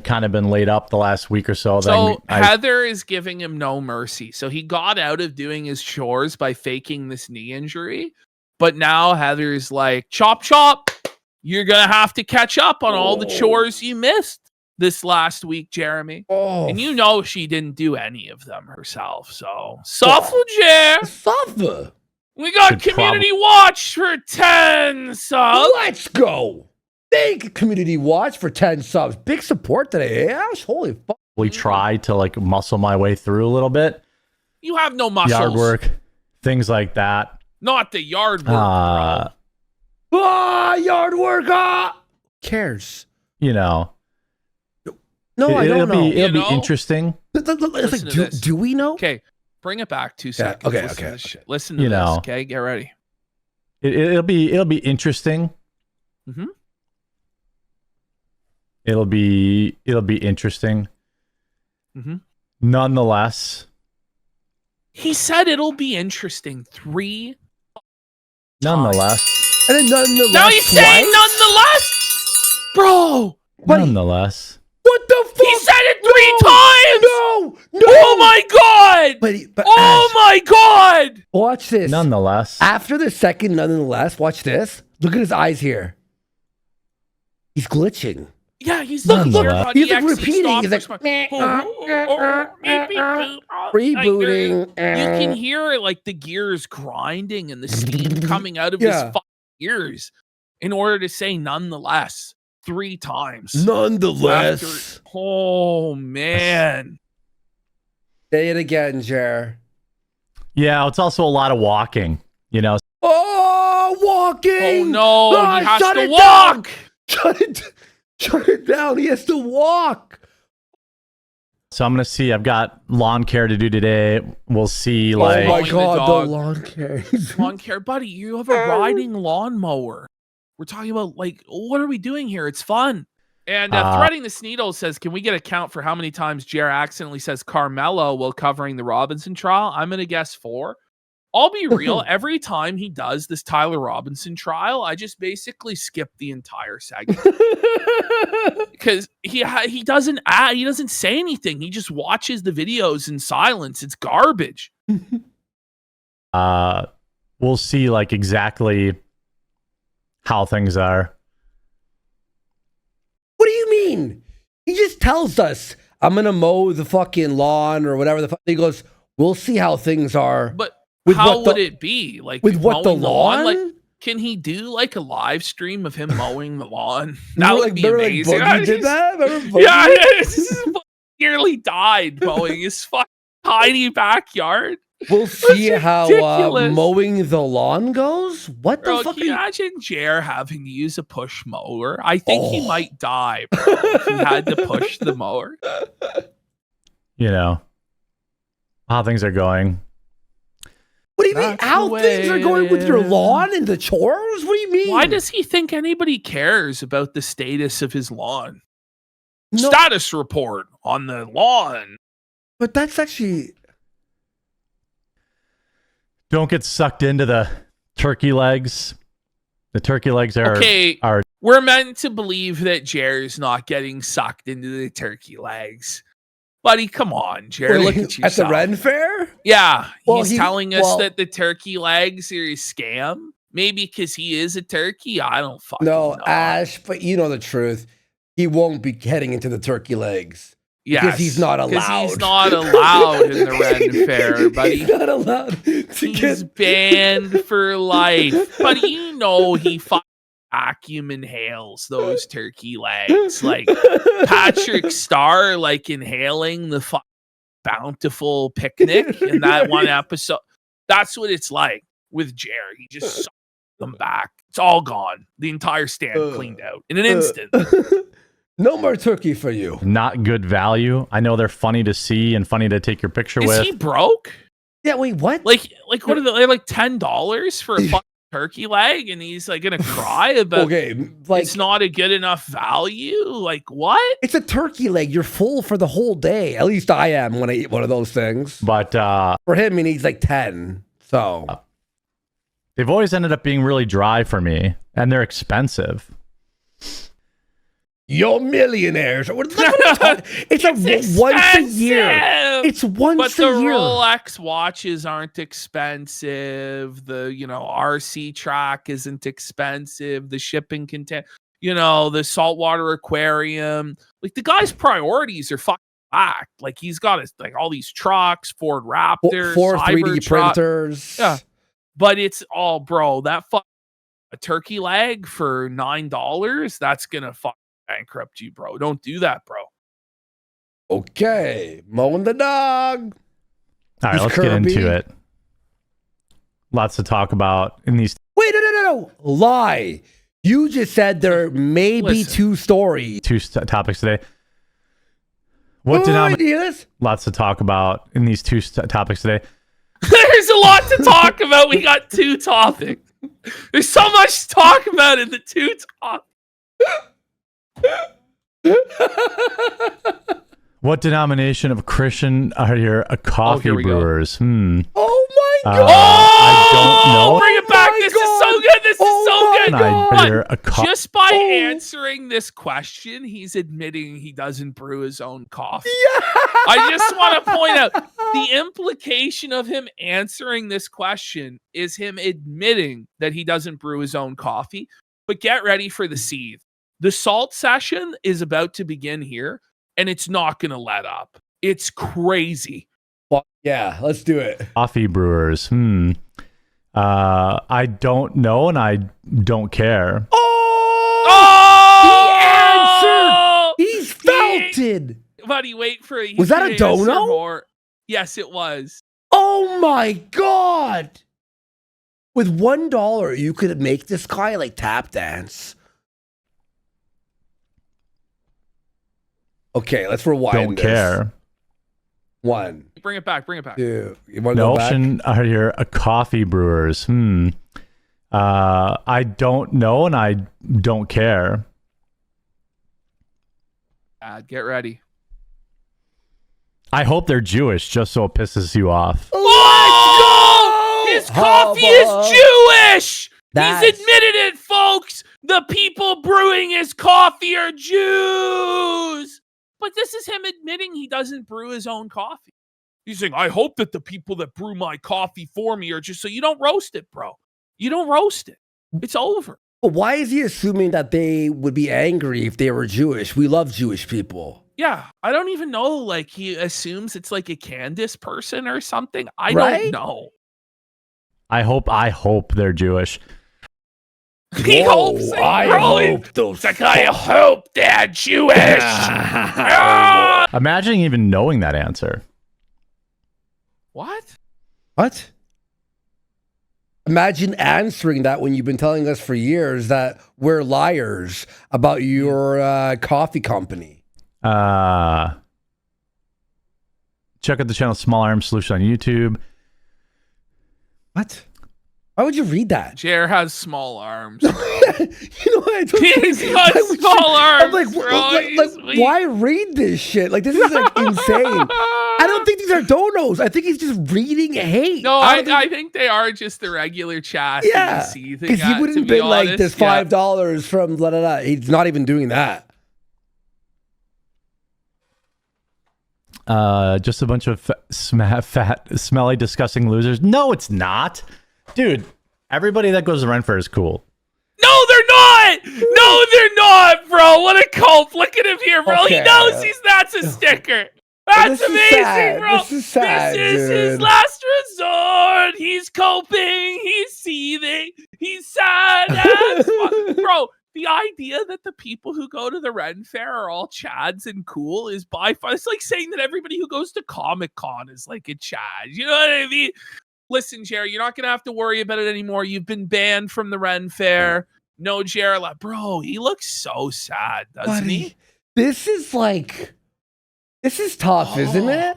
kind of been laid up the last week or so. So Heather is giving him no mercy. So he got out of doing his chores by faking this knee injury, but now Heather's like, chop chop, you're gonna have to catch up on all the chores you missed this last week, Jeremy. And she didn't do any of them herself. So suffer, Jer. Suffer. We got community watch for 10 subs. Let's go. Thank you, community watch for 10 subs. Big support today, Ash. Holy fuck. We try to like muscle my way through a little bit. You have no muscles. Yard work, things like that. Not the yard work, bro. Yard work. Who cares? No, I don't know. It'll be interesting. It's like, do we know? Okay. Bring it back 2 seconds. okay, Listen to okay, this shit. Listen to You this, know. okay? Get ready. It'll be interesting. Mm-hmm. It'll be interesting. Mm-hmm. Nonetheless, He said it'll be interesting 3 nonetheless, And then nonetheless, Now he's saying twice? nonetheless, bro. Buddy, nonetheless. what the fuck? He said it 3 times. No, Oh my god. But Oh Ash, my god. watch this. Nonetheless. After the second, nonetheless, watch this. Look at his eyes here. He's glitching. Yeah, he's Look, like, look, here, buddy, he's like exit, repeating. stop, He's like, push my- Rebooting. You can hear like the gears grinding and the steam coming out of his Yeah. fucking ears in order to say nonetheless 3 times. Nonetheless. After- oh man. Say it again, Jer. Yeah, it's also a lot of walking. You know, Oh, walking. Oh no, Ah, he has shut to it walk. Shut it down. He has to walk. so I'm gonna see. I've got lawn care to do today. We'll see. Oh Like, my Mowing the God, dog. the lawn care. Lawn care, buddy. You have a riding lawnmower. We're talking about like, what are we doing here? It's fun. And Threading the Sneedle says, can we get a count for how many times Jer accidentally says Carmelo while covering the Robinson trial? I'm going to guess 4. I'll be real. Every time he does this Tyler Robinson trial, I just basically skip the entire segment because he doesn't say anything. He just watches the videos in silence. It's garbage. we'll see. Like exactly how things are. What do you mean? He just tells us, I'm going to mow the fucking lawn or whatever the fuck. He goes, we'll see how things are. But With how what the- would it be? Like with what, the mowing lawn? Like, can he do like a live stream of him mowing the lawn? That Remember, would be remember, amazing. Like, Boogie did that? Remember Boogie? Yeah, he's nearly died mowing his fucking tiny backyard. We'll see how ridiculous. mowing the lawn goes. What the Bro, fuck? can you Are imagine Jer having to use a push mower? I think he Oh. might die, bro, if he had to push the mower. You know how things are going. What do you mean? That's How the things are way going with your it is. lawn and the chores? What do you mean? Why does he think anybody cares about the status of his lawn? No, Status report on the lawn. but that's actually Don't get sucked into the turkey legs. The turkey legs are Okay, are we're meant to believe that Jer's not getting sucked into the turkey legs. Buddy, come on, Jer. Look at you. at the Ren Fair. Yeah, Well, he's he- telling us well- that the turkey legs are a scam. Maybe because he is a turkey. I don't fucking No, know. Ash, but you know the truth. He won't be heading into the turkey legs. Yes, because he's not Because he's allowed. not allowed in the Ren Fair, buddy. He's not allowed to He's get. banned for life. But you know he fucking vacuum inhales those turkey legs. Like Patrick Starr, like inhaling the bountiful picnic in that one episode. That's what it's like with Jerry. He just sucks them back. It's all gone. The entire stand cleaned out in an instant. No more turkey for you. not good value. I know they're funny to see and funny to take your picture Is with. he broke? Yeah, wait, what? Like what are they like $10 for a fucking turkey leg? And he's like gonna cry about Okay, like it's not a good enough value. Like what? it's a turkey leg. You're full for the whole day. At least I am when I eat one of those things. But For him, he needs like 10. So they've always ended up being really dry for me, and they're expensive. you're millionaires. It's a once a year. expensive! It's once But the a year. Rolex watches aren't expensive. The RC track isn't expensive. The shipping content, the saltwater aquarium. Like the guy's priorities are fucking backed. Like he's got all these trucks, Ford Raptors, Four 3D Cybertruck. printers. Yeah. But it's all, bro. That a turkey leg for $9. That's gonna bankrupt you, bro. Don't do that, bro. Okay, mowing the dog. All right, Is let's Kirby- get into it. Lots to talk about in these Wait, no. Lie. You just said there may be Listen. 2 stories. two topics today. What denomination? you hear this? Lots to talk about in these two topics today. There's a lot to talk about. We got 2 topics. There's so much to talk about in the 2 topics. What denomination of Christian are your coffee here we go. brewers? Oh my god! I don't know. Bring it back. This is so good. This is so good. I hear a Just by answering this question, he's admitting he doesn't brew his own coffee. Yeah. I just want to point out the implication of him answering this question is him admitting that he doesn't brew his own coffee. But get ready for the seethe. The salt session is about to begin here, and it's not going to let up. It's crazy. Well, yeah, let's do it. Coffee brewers. I don't know, and I don't care. Oh! He answered. He's felted. Buddy, wait for it. Was that a dono? More. Yes, it was. Oh my god! With $1, you could make this guy like tap dance. Okay, let's rewind. Don't care. 1. Bring it back. Bring it back. 2. You want to go back? Are your coffee brewers? I don't know, and I don't care. Get ready. I hope they're Jewish, just so it pisses you off. Oh! His coffee is Jewish! That's- He's admitted it, folks! The people brewing his coffee are Jews! But this is him admitting he doesn't brew his own coffee. He's saying, I hope that the people that brew my coffee for me are just so you don't roast it, bro. You don't roast it. It's over. But why is he assuming that they would be angry if they were Jewish? We love Jewish people. Yeah, I don't even know. Like, he assumes it's like a Candace person or something. I Right? don't know. I hope they're Jewish. He hopes it, I bro. hope those. It's like, I hope they're Jewish. Ah! Imagine even knowing that answer. What? What? Imagine answering that when you've been telling us for years that we're liars about your coffee company. Check out the channel Small Arm Solution on YouTube. What? Why would you read that? Jer has small arms. You know what? I don't He's got I was- small I'm arms, like, bro. like, why read this shit? Like, this is like insane. I don't think these are donos. I think he's just reading hate. No, I don't I think they are just the regular chat. Yeah, because he wouldn't be like, "There's $5 from blah blah blah." He's not even doing that. Just a bunch of fat, smelly, disgusting losers. No, it's not. Dude, everybody that goes to Ren Fair is cool. No, they're not. No, they're not, bro. What a cult. Look at him here, bro. Okay. He knows that's a sticker. That's This is amazing, sad. bro. This is sad, This is his dude. last resort. He's coping. He's seething. He's sad. That's bro, the idea that the people who go to the Ren Fair are all Chads and cool is by far. It's like saying that everybody who goes to Comic Con is like a Chad. You know what I mean? Listen, Jerry, you're not going to have to worry about it anymore. You've been banned from the Ren Fair. No, Jerry. Bro, he looks so sad, doesn't he? This is tough, isn't it?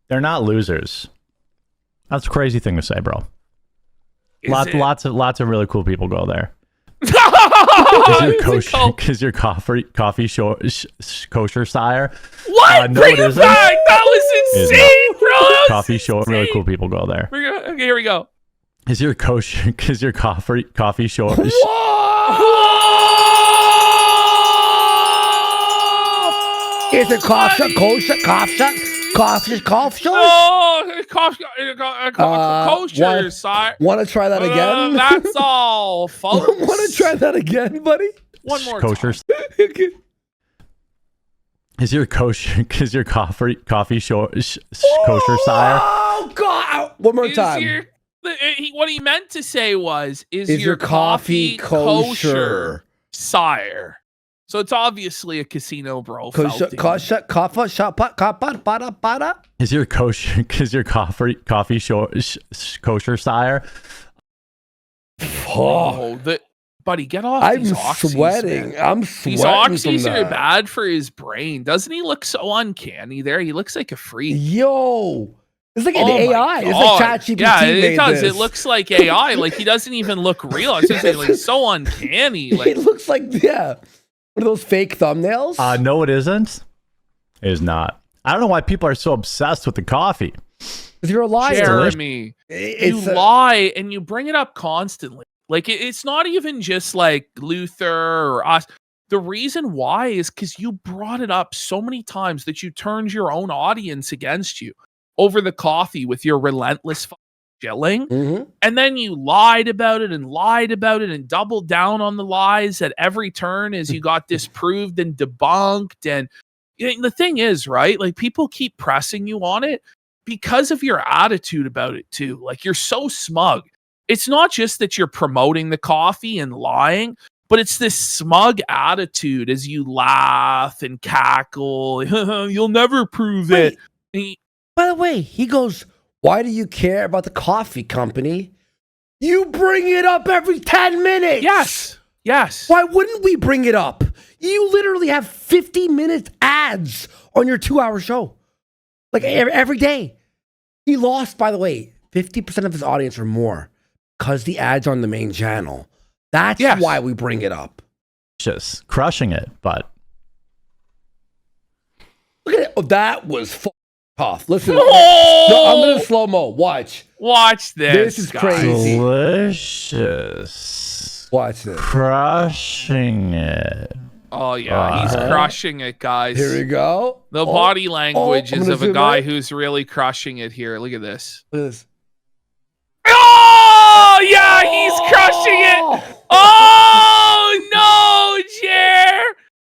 They're not losers. That's a crazy thing to say, bro. Is it? Lots of really cool people go there. It's a cult. Because your coffee kosher sire. What? No, Bring it it isn't. back. That was It is insane, bro. That was Coffee show. Really insane. cool people go there. Okay, here we go. Is your kosher? Because your coffee show. Is it cough shot? Oh, kosher, sire. Want to try that again? That's all, folks. Want to try that again, buddy? One more kosher. time. Is your kosher? Because your coffee show kosher sire. Oh God! One more Is time. What he meant to say was, is Is your coffee kosher, kosher? sire? So it's obviously a casino bro. Kosher, felting. kaffa, shapa, kappa, bada, bada. Is your kosher? Because your coffee show kosher sire. Oh, buddy, get off I'm these oxys, sweating. man. I'm sweating. These oxys from are that. bad for his brain. Doesn't he look so uncanny there? He looks like a freak. Yo, it's like an Oh my AI. It's God. like ChatGPT Yeah, it made does. this. It looks like AI. Like he doesn't even look real. It's just like so uncanny. Like It looks like one of those fake thumbnails. No, it isn't. It is not. I don't know why people are so obsessed with the coffee. Because you're a liar. Jeremy, you It's lie and you bring it up constantly. Like it's not even just like Luther or us. The reason why is because you brought it up so many times that you turned your own audience against you over the coffee with your relentless shilling. Mhm. And then you lied about it and doubled down on the lies at every turn as you got disproved and debunked. And the thing is, right? Like people keep pressing you on it because of your attitude about it too. Like you're so smug. It's not just that you're promoting the coffee and lying, but it's this smug attitude as you laugh and cackle. You'll never prove it. By the way, he goes, why do you care about the coffee company? You bring it up every 10 minutes. Yes. Why wouldn't we bring it up? You literally have 50-minute ads on your 2-hour show. Like every day. He lost, by the way, 50% of his audience or more because the ads are on the main channel. That's why we bring it up. Just crushing it, but Look at it. Oh, that was tough. Listen. Oh! No, I'm going to slow-mo. Watch. Watch this. This is guys. crazy. delicious. Watch this. Crushing it. Oh, yeah. He's crushing it, guys. Here we go. The body language I'm is gonna of a zoom guy in. who's really crushing it here. Look at this. Look at this. Oh, yeah, he's crushing it. Oh, no, Jer.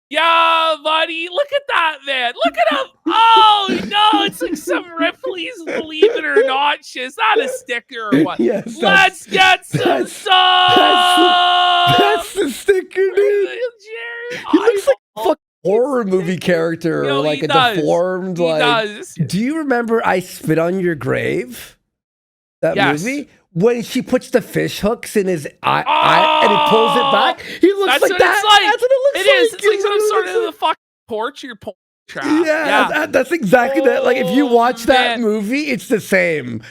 Yeah, buddy. Look at that, man. Look at him. Oh, no. It's like some Ripley's Believe It or Not shit. Is that a sticker or what? Yes, Let's get some sauce. That's the sticker, dude. Jerry, He looks like a fucking horror movie character Yo, or like he a does. deformed He like. does. Do you remember I Spit on Your Grave? That Yes. movie? When she puts the fish hooks in his eye and he pulls it back, he looks That's like what that. it's like. That's what it looks It like. is. It's like It some literally sort looks of the fucking torture porn trap. Yeah, that's exactly that. Like if you watch that movie, it's the same.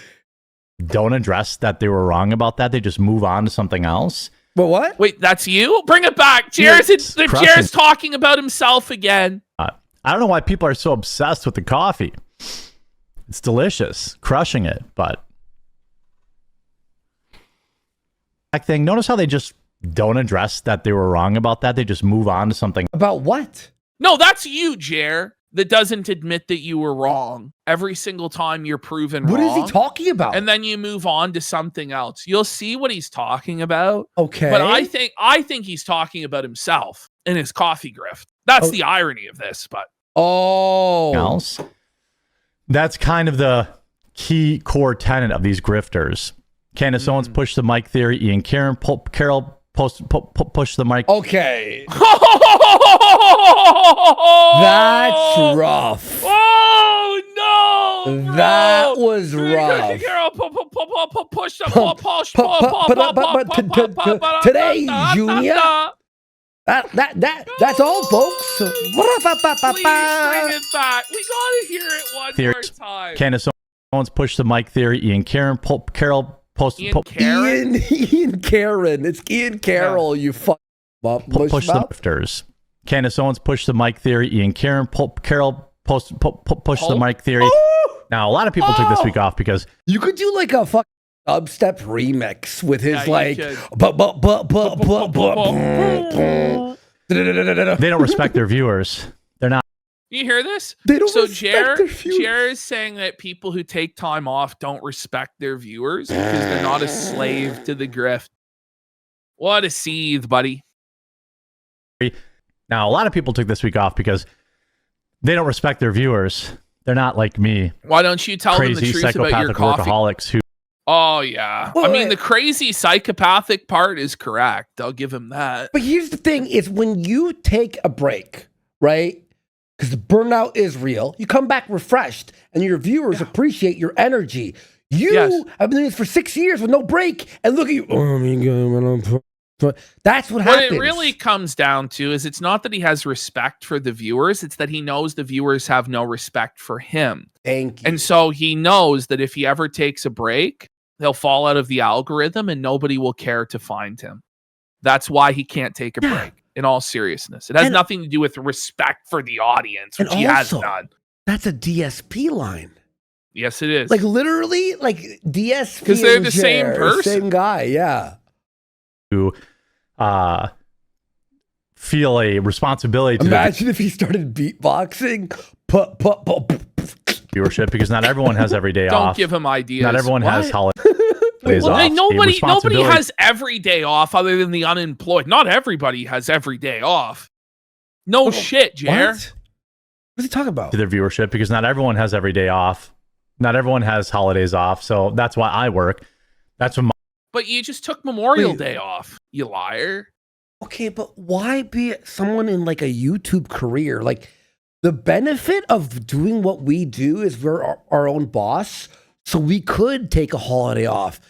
Don't address that they were wrong about that. They just move on to something else. But what? Wait, that's you? Bring it back. Cheers. crushing. Cheers talking about himself again. I don't know why people are so obsessed with the coffee. It's delicious. Crushing it, but thing. Notice how they just don't address that they were wrong about that. They just move on to something. About what? No, that's you, Jer, that doesn't admit that you were wrong every single time you're proven What wrong. is he talking about? And then you move on to something else. You'll see what he's talking about. Okay. But I think he's talking about himself and his coffee grift. That's the irony of this, but Else. That's kind of the key core tenet of these grifters. Candace Owens pushed the mic theory. Ian Carroll pushed the mic. Okay. That's rough. Oh no! Bro. That was rough. Today, Junior. That's all, folks. Please bring it back. We gotta hear it one more time. Candace Owens pushed the mic theory. Ian Carroll pushed Ian Karen? Ian Karen. It's Ian Carroll, you fuck up. push the grifters. Candace Owens pushed the mic theory. Ian Carroll pushed the mic theory. Now, a lot of people took this week off because you could do like a fucking dubstep remix with his like they don't respect their viewers. They're not. You hear this? They don't so respect their viewers. Jer is saying that people who take time off don't respect their viewers because they're not a slave to the grift. What a seethe, buddy. Now, a lot of people took this week off because they don't respect their viewers. They're not like me. Why don't you tell them the Crazy truth about your psychopathic coffee? workaholics who. Oh, yeah. Well, I mean, the crazy psychopathic part is correct. I'll give him that. But here's the thing, is when you take a break, right? Because burnout is real. You come back refreshed and your viewers appreciate your energy. You have been doing this for 6 years with no break and look at you. Oh my God, So that's what What happens. it really comes down to is it's not that he has respect for the viewers, it's that he knows the viewers have no respect for him. Thank you. And so he knows that if he ever takes a break, he'll fall out of the algorithm and nobody will care to find him. That's why he can't take a break, in all seriousness. It has nothing to do with respect for the audience, which he has none. That's a DSP line. Yes, it is. Like literally, like DSP. Because they're and the same Jer, person. Same guy, yeah. To feel a responsibility to Imagine if he started beatboxing. viewership, because not everyone has every day Don't off. give him ideas. Not everyone What? has holidays Well, off. nobody has every day off other than the unemployed. Not everybody has every day off. No shit, Jer. What? What's he talking about? to their viewership, because not everyone has every day off. Not everyone has holidays off. So that's why I work. That's when But you just took Memorial Day off, you liar. Okay, but why be someone in like a YouTube career? Like the benefit of doing what we do is we're our own boss, so we could take a holiday off.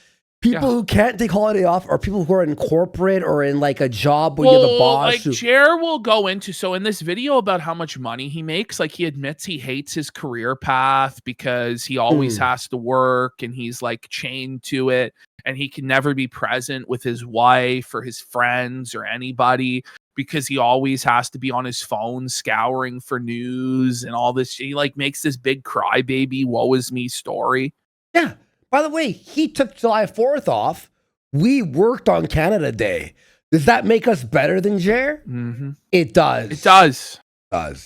People who can't take holiday off are people who are in corporate or in like a job where you're the boss. Like Jer will go into, so in this video about how much money he makes, like he admits he hates his career path because he always has to work and he's like chained to it and he can never be present with his wife or his friends or anybody because he always has to be on his phone scouring for news and all this. He like makes this big crybaby woe is me story. Yeah. By the way, he took July 4th off. We worked on Canada Day. Does that make us better than Jer? Mm-hmm. It does. It does.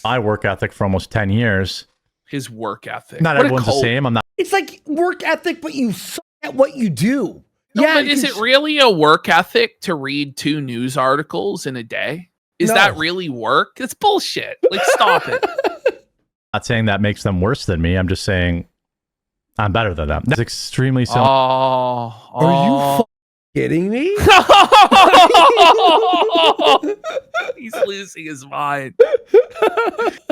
my work ethic for almost 10 years. His work ethic. Not What a everyone's the cult. same. I'm not. It's like work ethic, but you suck at what you do. No, Yeah, but is it really a work ethic to read 2 news articles in a day? Is No. that really work? It's bullshit. Like, stop it. Not saying that makes them worse than me. I'm just saying I'm better than them. That's extremely simple. Are you kidding me? He's losing his mind.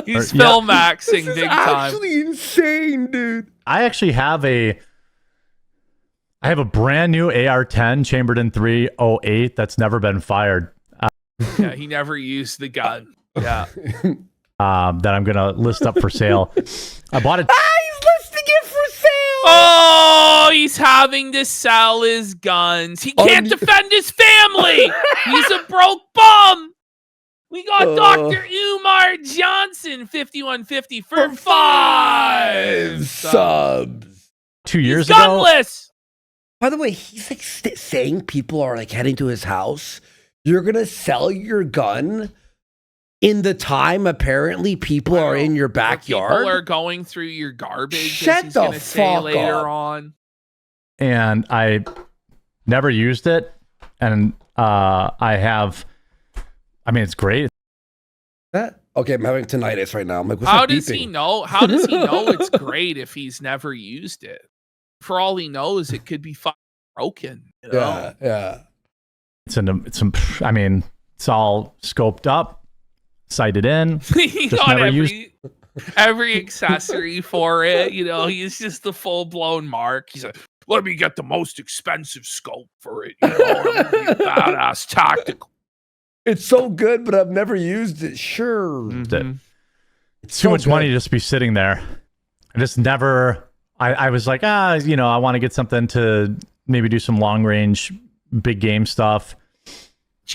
He's Or- yeah. film maxing This is big time. actually insane, dude. I actually have a brand new AR-10 chambered in .308 that's never been fired. Yeah, he never used the gun. Yeah. That I'm gonna list up for sale. I bought it. He's listing it for sale. Oh, he's having to sell his guns. He can't defend his family. He's a broke bum. We got Dr. Umar Johnson, 5150 for 5 subs. 2 years He's ago. gunless. By the way, he's like saying people are like heading to his house. You're gonna sell your gun in the time apparently people are in your backyard. People are going through your garbage. Shut as he's the gonna say fuck later up. on. And I never used it. And I have. I mean, it's great. Okay, I'm having tinnitus right now. I'm like, what's How that does he beeping? know? How does he know it's great if he's never used it? For all he knows, it could be fucking broken. You know? Yeah. I mean, it's all scoped up, sighted in. He Just got never every accessory for it. You know, he's just the full blown mark. He's like, let me get the most expensive scope for it. You know, I'm gonna be badass tactical. It's so good, but I've never used it. Sure. Mhm. It's too much money to just be sitting there. I just never. I was like, I want to get something to maybe do some long range, big game stuff.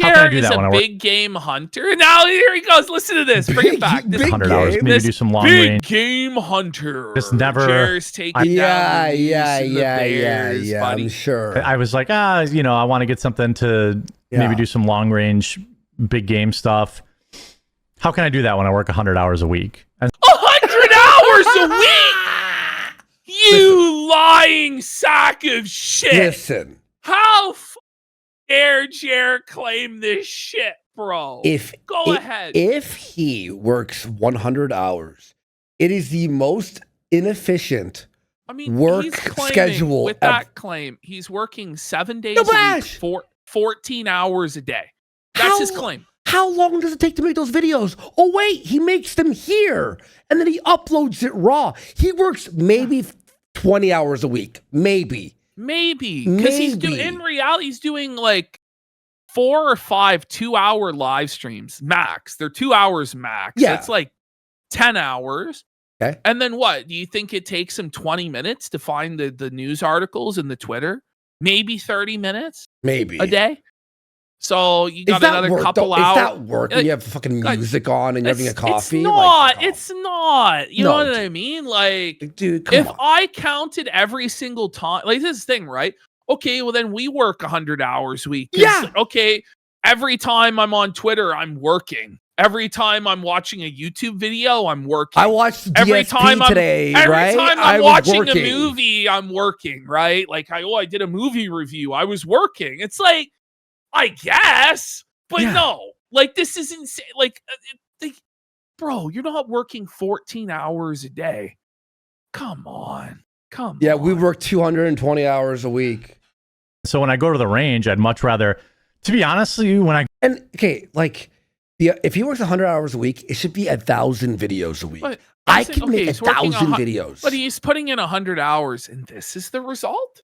How can I Jared do is that when I a work big game hunter. Now here he goes. Listen to this. Bring it back. This 100 hours, maybe this do some long big range. game hunter. Just never- Jared's taking down the Leafs and the Bears, buddy. I'm sure. I was like, I want to get something to maybe do some long range, big game stuff. How can I do that when I work 100 hours a week? And 100 hours a week. You lying sack of shit. Listen, How dare Jared claim this shit, bro? Go ahead. If he works 100 hours, it is the most inefficient I mean, work he's claiming, schedule with that claim, he's working 7 days a Bash! week, 14 hours a day. That's his claim. How long does it take to make those videos? Oh, wait, he makes them here and then he uploads it raw. He works maybe 20 hours a week. Maybe. Maybe. Because he's Maybe. in reality, he's doing like 4 or 5 2-hour live streams max. They're 2 hours max. Yeah. It's like 10 hours. Okay. And then what? Do you think it takes him 20 minutes to find the news articles and the Twitter? Maybe 30 minutes Maybe a day? So you got another work, couple though? hours. Is that work when you have fucking music on and you're having a coffee? It's not. Like, It's not. You No, know what dude. I mean? Like, dude, come if on. I counted every single time, like this is the thing, right? Okay, well then we work 100 hours a week. 'Cause, Yeah. Okay, every time I'm on Twitter, I'm working. Every time I'm watching a YouTube video, I'm working. I watched every DSP time today, every right? time I I'm was watching working. a movie, I'm working, right? Like I did a movie review. I was working. It's like, I guess, but Yeah. no. Like this is insane. Like, bro, you're not working 14 hours a day. Come on. Yeah, we work 220 hours a week. So when I go to the range, I'd much rather, to be honest with you, when I And okay, like, if he works 100 hours a week, it should be 1,000 videos a week. But I he's- can make he's working 1,000 100 videos. But he's putting in 100 hours, and this is the result?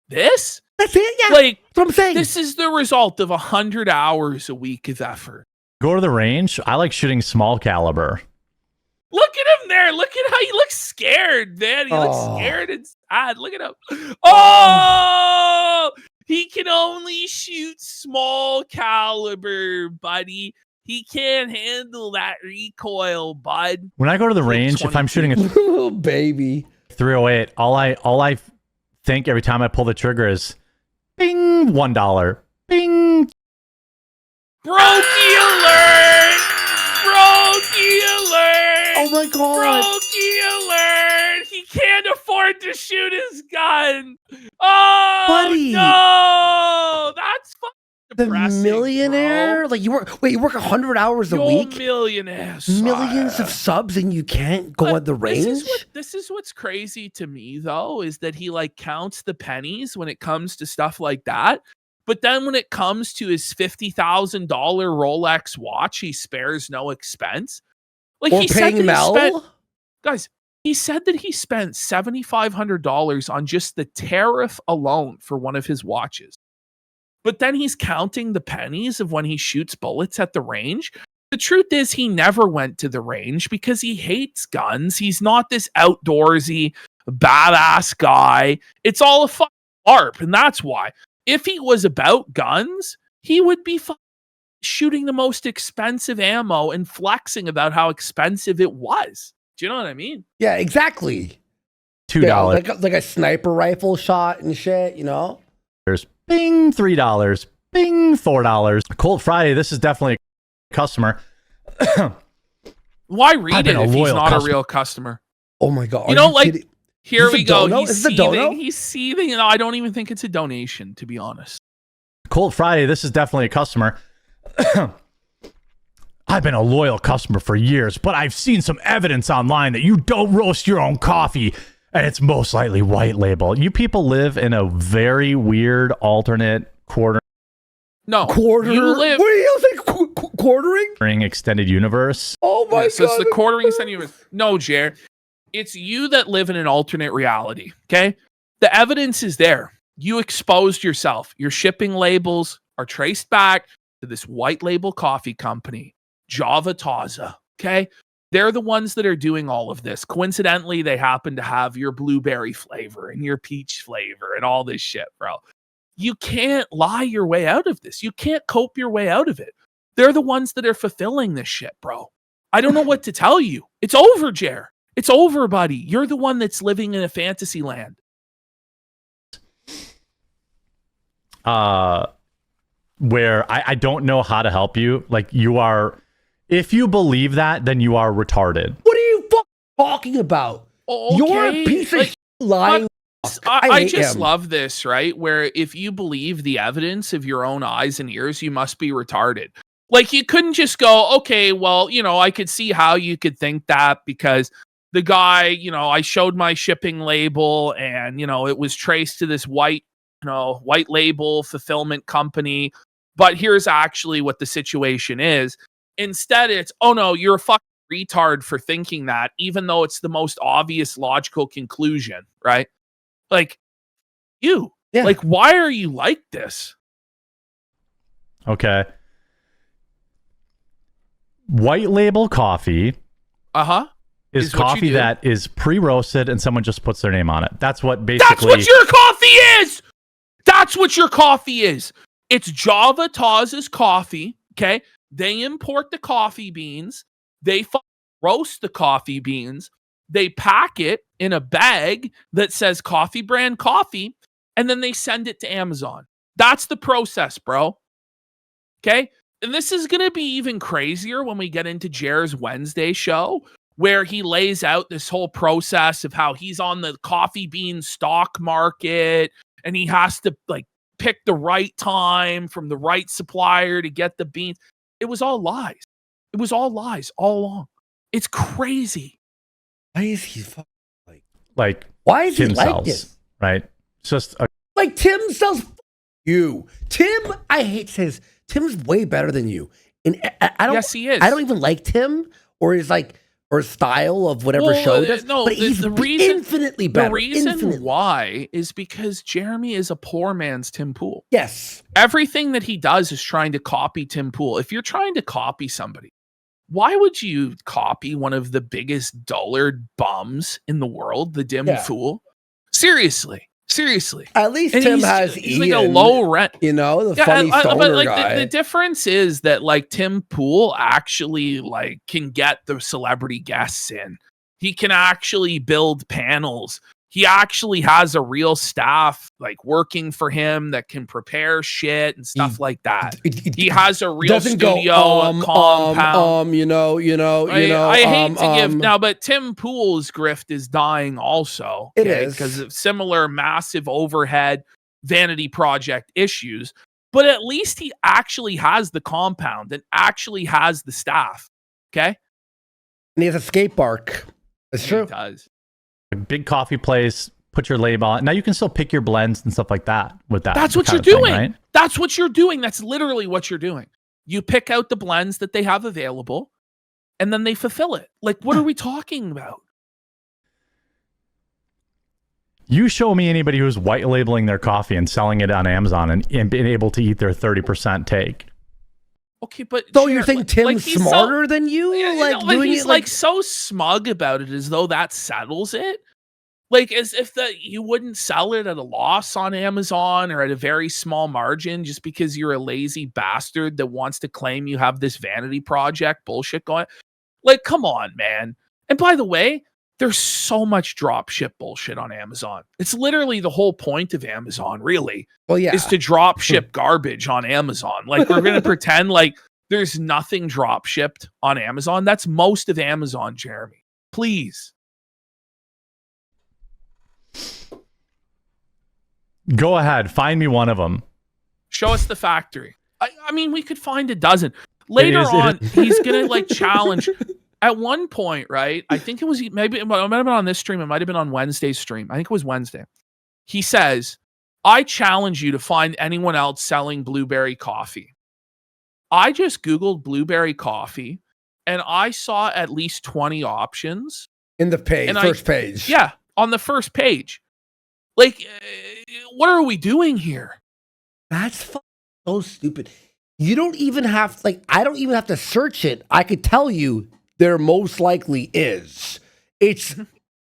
This? That's it, yeah. Like, That's what I'm saying. this is the result of 100 hours a week of effort. go to the range, I like shooting small caliber. Look at him there. Look at how he looks scared, man. He looks Oh. scared and sad. Look at him. Oh! He can only shoot small caliber, buddy. He can't handle that recoil, bud. When I go to the Like range, if I'm shooting a Little baby. 308, all I think every time I pull the trigger is bing, $1. Bing. Brokey alert! Brokey alert! Oh my god. Brokey alert! He can't afford to shoot his gun. Oh Buddy. no! That's fucking The depressing, millionaire? bro. Like you work 100 hours a You're week? millionaire. Millions sire. of subs and you can't go But on the range? This is what's crazy to me though, is that he like counts the pennies when it comes to stuff like that. But then when it comes to his $50,000 Rolex watch, he spares no expense. Like Or he said paying that he spent, Mel? guys, he said that he spent $7,500 on just the tariff alone for one of his watches. But then he's counting the pennies of when he shoots bullets at the range. The truth is he never went to the range because he hates guns. He's not this outdoorsy, badass guy. It's all a fucking LARP, and that's why. If he was about guns, he would be shooting the most expensive ammo and flexing about how expensive it was. Do you know what I mean? Yeah, exactly. $2. Yeah, like a sniper rifle shot and shit, you know? Bing, $3. Bing, $4. Cold Friday, this is definitely a customer. Why I've read been it a if he's loyal not customer. a real customer? Oh my god. You are know, like, kidding? Here Is we this a go. dono? He's Is this a dono? seething. He's seething. No, I don't even think it's a donation, to be honest. Cold Friday, this is definitely a customer. I've been a loyal customer for years, but I've seen some evidence online that you don't roast your own coffee, and it's most likely white label. You people live in a very weird alternate quartering No. Quarter? You live. What do you think? Quartering? extended universe. Oh my So it's god. the quartering sentiment. No, Jer. It's you that live in an alternate reality. Okay. The evidence is there. You exposed yourself. Your shipping labels are traced back to this white label coffee company, Java Taza. Okay. They're the ones that are doing all of this. Coincidentally, they happen to have your blueberry flavor and your peach flavor and all this shit, bro. You can't lie your way out of this. You can't cope your way out of it. They're the ones that are fulfilling this shit, bro. I don't know what to tell you. It's over, Jer. It's over, buddy. You're the one that's living in a fantasy land. Where I don't know how to help you. Like, you are, if you believe that, then you are retarded. What are you talking about? Okay. You're a piece of lying. I hate just him. love this, right? Where if you believe the evidence of your own eyes and ears, you must be retarded. Like, you couldn't just go, okay, well, you know, I could see how you could think that because the guy, you know, I showed my shipping label and, you know, it was traced to this white label fulfillment company. But here's actually what the situation is. Instead, it's, oh no, you're a fucking retard for thinking that, even though it's the most obvious logical conclusion, right? Like, you. Yeah. Like, why are you like this? Okay. White label coffee is coffee that is pre-roasted and someone just puts their name on it. That's what basically... That's what your coffee is! That's what your coffee is. It's Java Taz's coffee, okay? They import the coffee beans. They roast the coffee beans. They pack it in a bag that says coffee brand coffee, and then they send it to Amazon. That's the process, bro. Okay? And this is going to be even crazier when we get into Jer's Wednesday show, where he lays out this whole process of how he's on the coffee bean stock market and he has to like pick the right time from the right supplier to get the beans. It was all lies. It was all lies all along. It's crazy. Why is he like why is Tim he like sells, this? right? It's just Like Tim sells you. Tim, I hate says Tim's way better than you. And I don't. Yes, he is. I don't even like Tim or his style of whatever show he does. No, but he's infinitely better. The reason why is because Jeremy is a poor man's Tim Pool. Yes. Everything that he does is trying to copy Tim Pool. If you're trying to copy somebody, why would you copy one of the biggest dullard bums in the world, the Dim Fool? Seriously. At least And Tim has he's Ian, like a low rent. You know, the funny stoner but like guy. the difference is that like Tim Pool actually like can get the celebrity guests in. He can actually build panels. He actually has a real staff like working for him that can prepare shit and stuff like that. He has a real studio, compound. I hate to give now, but Tim Pool's grift is dying also. It is because of similar massive overhead vanity project issues. But at least he actually has the compound and actually has the staff. Okay, and he has a skate park. It's true. He does. a big coffee place, put your label on it. Now you can still pick your blends and stuff like that with that. That's what you're doing. Right? That's what you're doing. That's literally what you're doing. You pick out the blends that they have available and then they fulfill it. Like, what are we talking about? You show me anybody who's white labeling their coffee and selling it on Amazon and being able to eat their 30% take. Okay, but so you think Tim's smarter than you? He's like so smug about it as though that settles it. Like as if you wouldn't sell it at a loss on Amazon or at a very small margin just because you're a lazy bastard that wants to claim you have this vanity project bullshit going. Like, come on, man. And by the way, there's so much dropship bullshit on Amazon. It's literally the whole point of Amazon, really. Well, yeah. Is to drop ship garbage on Amazon. Like, we're going to pretend like there's nothing drop shipped on Amazon. That's most of Amazon, Jeremy. Please. Go ahead. Find me one of them. Show us the factory. I mean, we could find a dozen. Later on, he's going to like challenge... At one point, right? I think it was maybe it might have been on this stream. It might have been on Wednesday's stream. I think it was Wednesday. He says, I challenge you to find anyone else selling blueberry coffee. I just Googled blueberry coffee and I saw at least 20 options. In the page, first page. Yeah, on the first page. Like, what are we doing here? That's so stupid. You don't even have, I don't even have to search it. I could tell you there most likely is. It's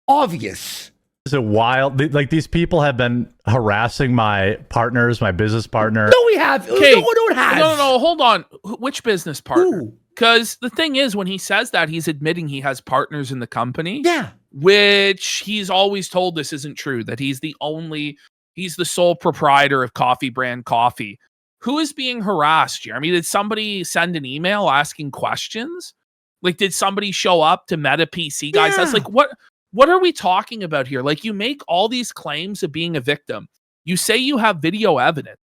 obvious. Is it wild? Like, these people have been harassing my partners, my business partner. No, we have. Okay. No one has. No, hold on. Which business partner? Because the thing is, when he says that, he's admitting he has partners in the company. Yeah. Which he's always told this isn't true, that he's the sole proprietor of Coffee Brand Coffee. Who is being harassed, Jeremy? Did somebody send an email asking questions? Like, did somebody show up to Meta PC guys? Yeah. That's like, what are we talking about here? Like, you make all these claims of being a victim. You say you have video evidence.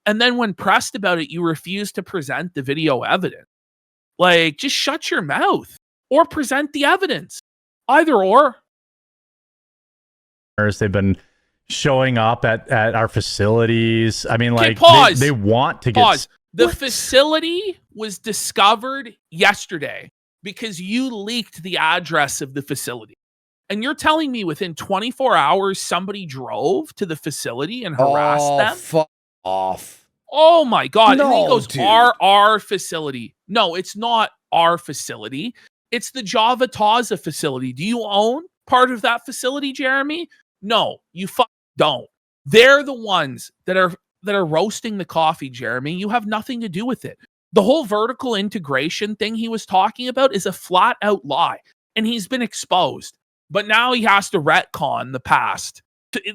And then when pressed about it, you refuse to present the video evidence. Like, just shut your mouth or present the evidence. Either or. They've been showing up at our facilities. I mean, like, pause. They want to pause. get... The facility was discovered yesterday because you leaked the address of the facility. And you're telling me within 24 hours, somebody drove to the facility and harassed them? Fuck off. Oh my God. And then he No, goes, dude. our facility. No, it's not our facility. It's the Java Taza facility. Do you own part of that facility, Jeremy? No, you don't. They're the ones that are roasting the coffee, Jeremy. You have nothing to do with it. The whole vertical integration thing he was talking about is a flat out lie, and he's been exposed. But now he has to retcon the past,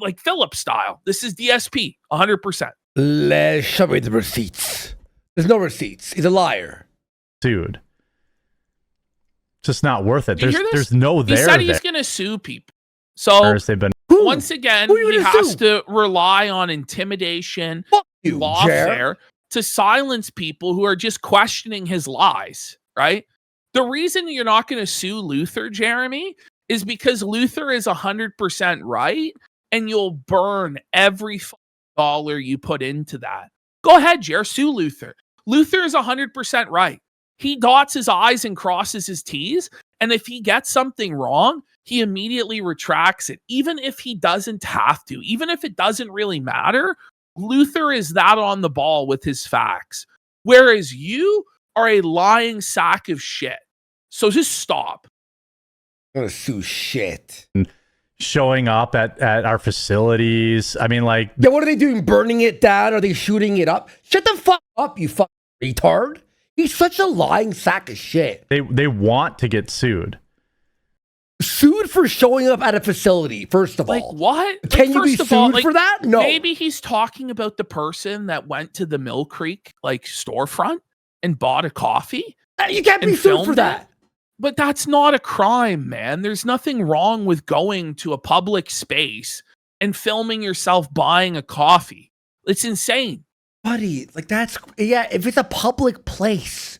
like Philip style. This is DSP, 100%. Show me the receipts. There's no receipts. He's a liar. Dude. Just not worth it. You hear this? There's no there. He said there. he's going to sue people. So They've been once again, Who are you he gonna has sue? to rely on intimidation, Fuck you, lawfare to silence people who are just questioning his lies, right? The reason you're not going to sue Luther, Jeremy, is because Luther is 100% right, and you'll burn every dollar you put into that. Go ahead, Jer, sue Luther. Luther is 100% right. He dots his I's and crosses his T's, and if he gets something wrong, he immediately retracts it, even if he doesn't have to, even if it doesn't really matter. Luther is that on the ball with his facts, whereas you are a lying sack of shit. So just stop. I'm gonna sue shit. showing up at our facilities. I mean, like, Yeah, what are they doing? Burning it down? Are they shooting it up? Shut the fuck up, you fucking retard. He's such a lying sack of shit. they want to get sued. Sued for showing up at a facility, first of Like all. what? Can you be first of all, sued for that? No. Maybe he's talking about the person that went to the Mill Creek storefront and bought a coffee. You can't be and sued filmed for it? that. But that's not a crime, man. There's nothing wrong with going to a public space and filming yourself buying a coffee. It's insane. Buddy, like that's, yeah, if it's a public place,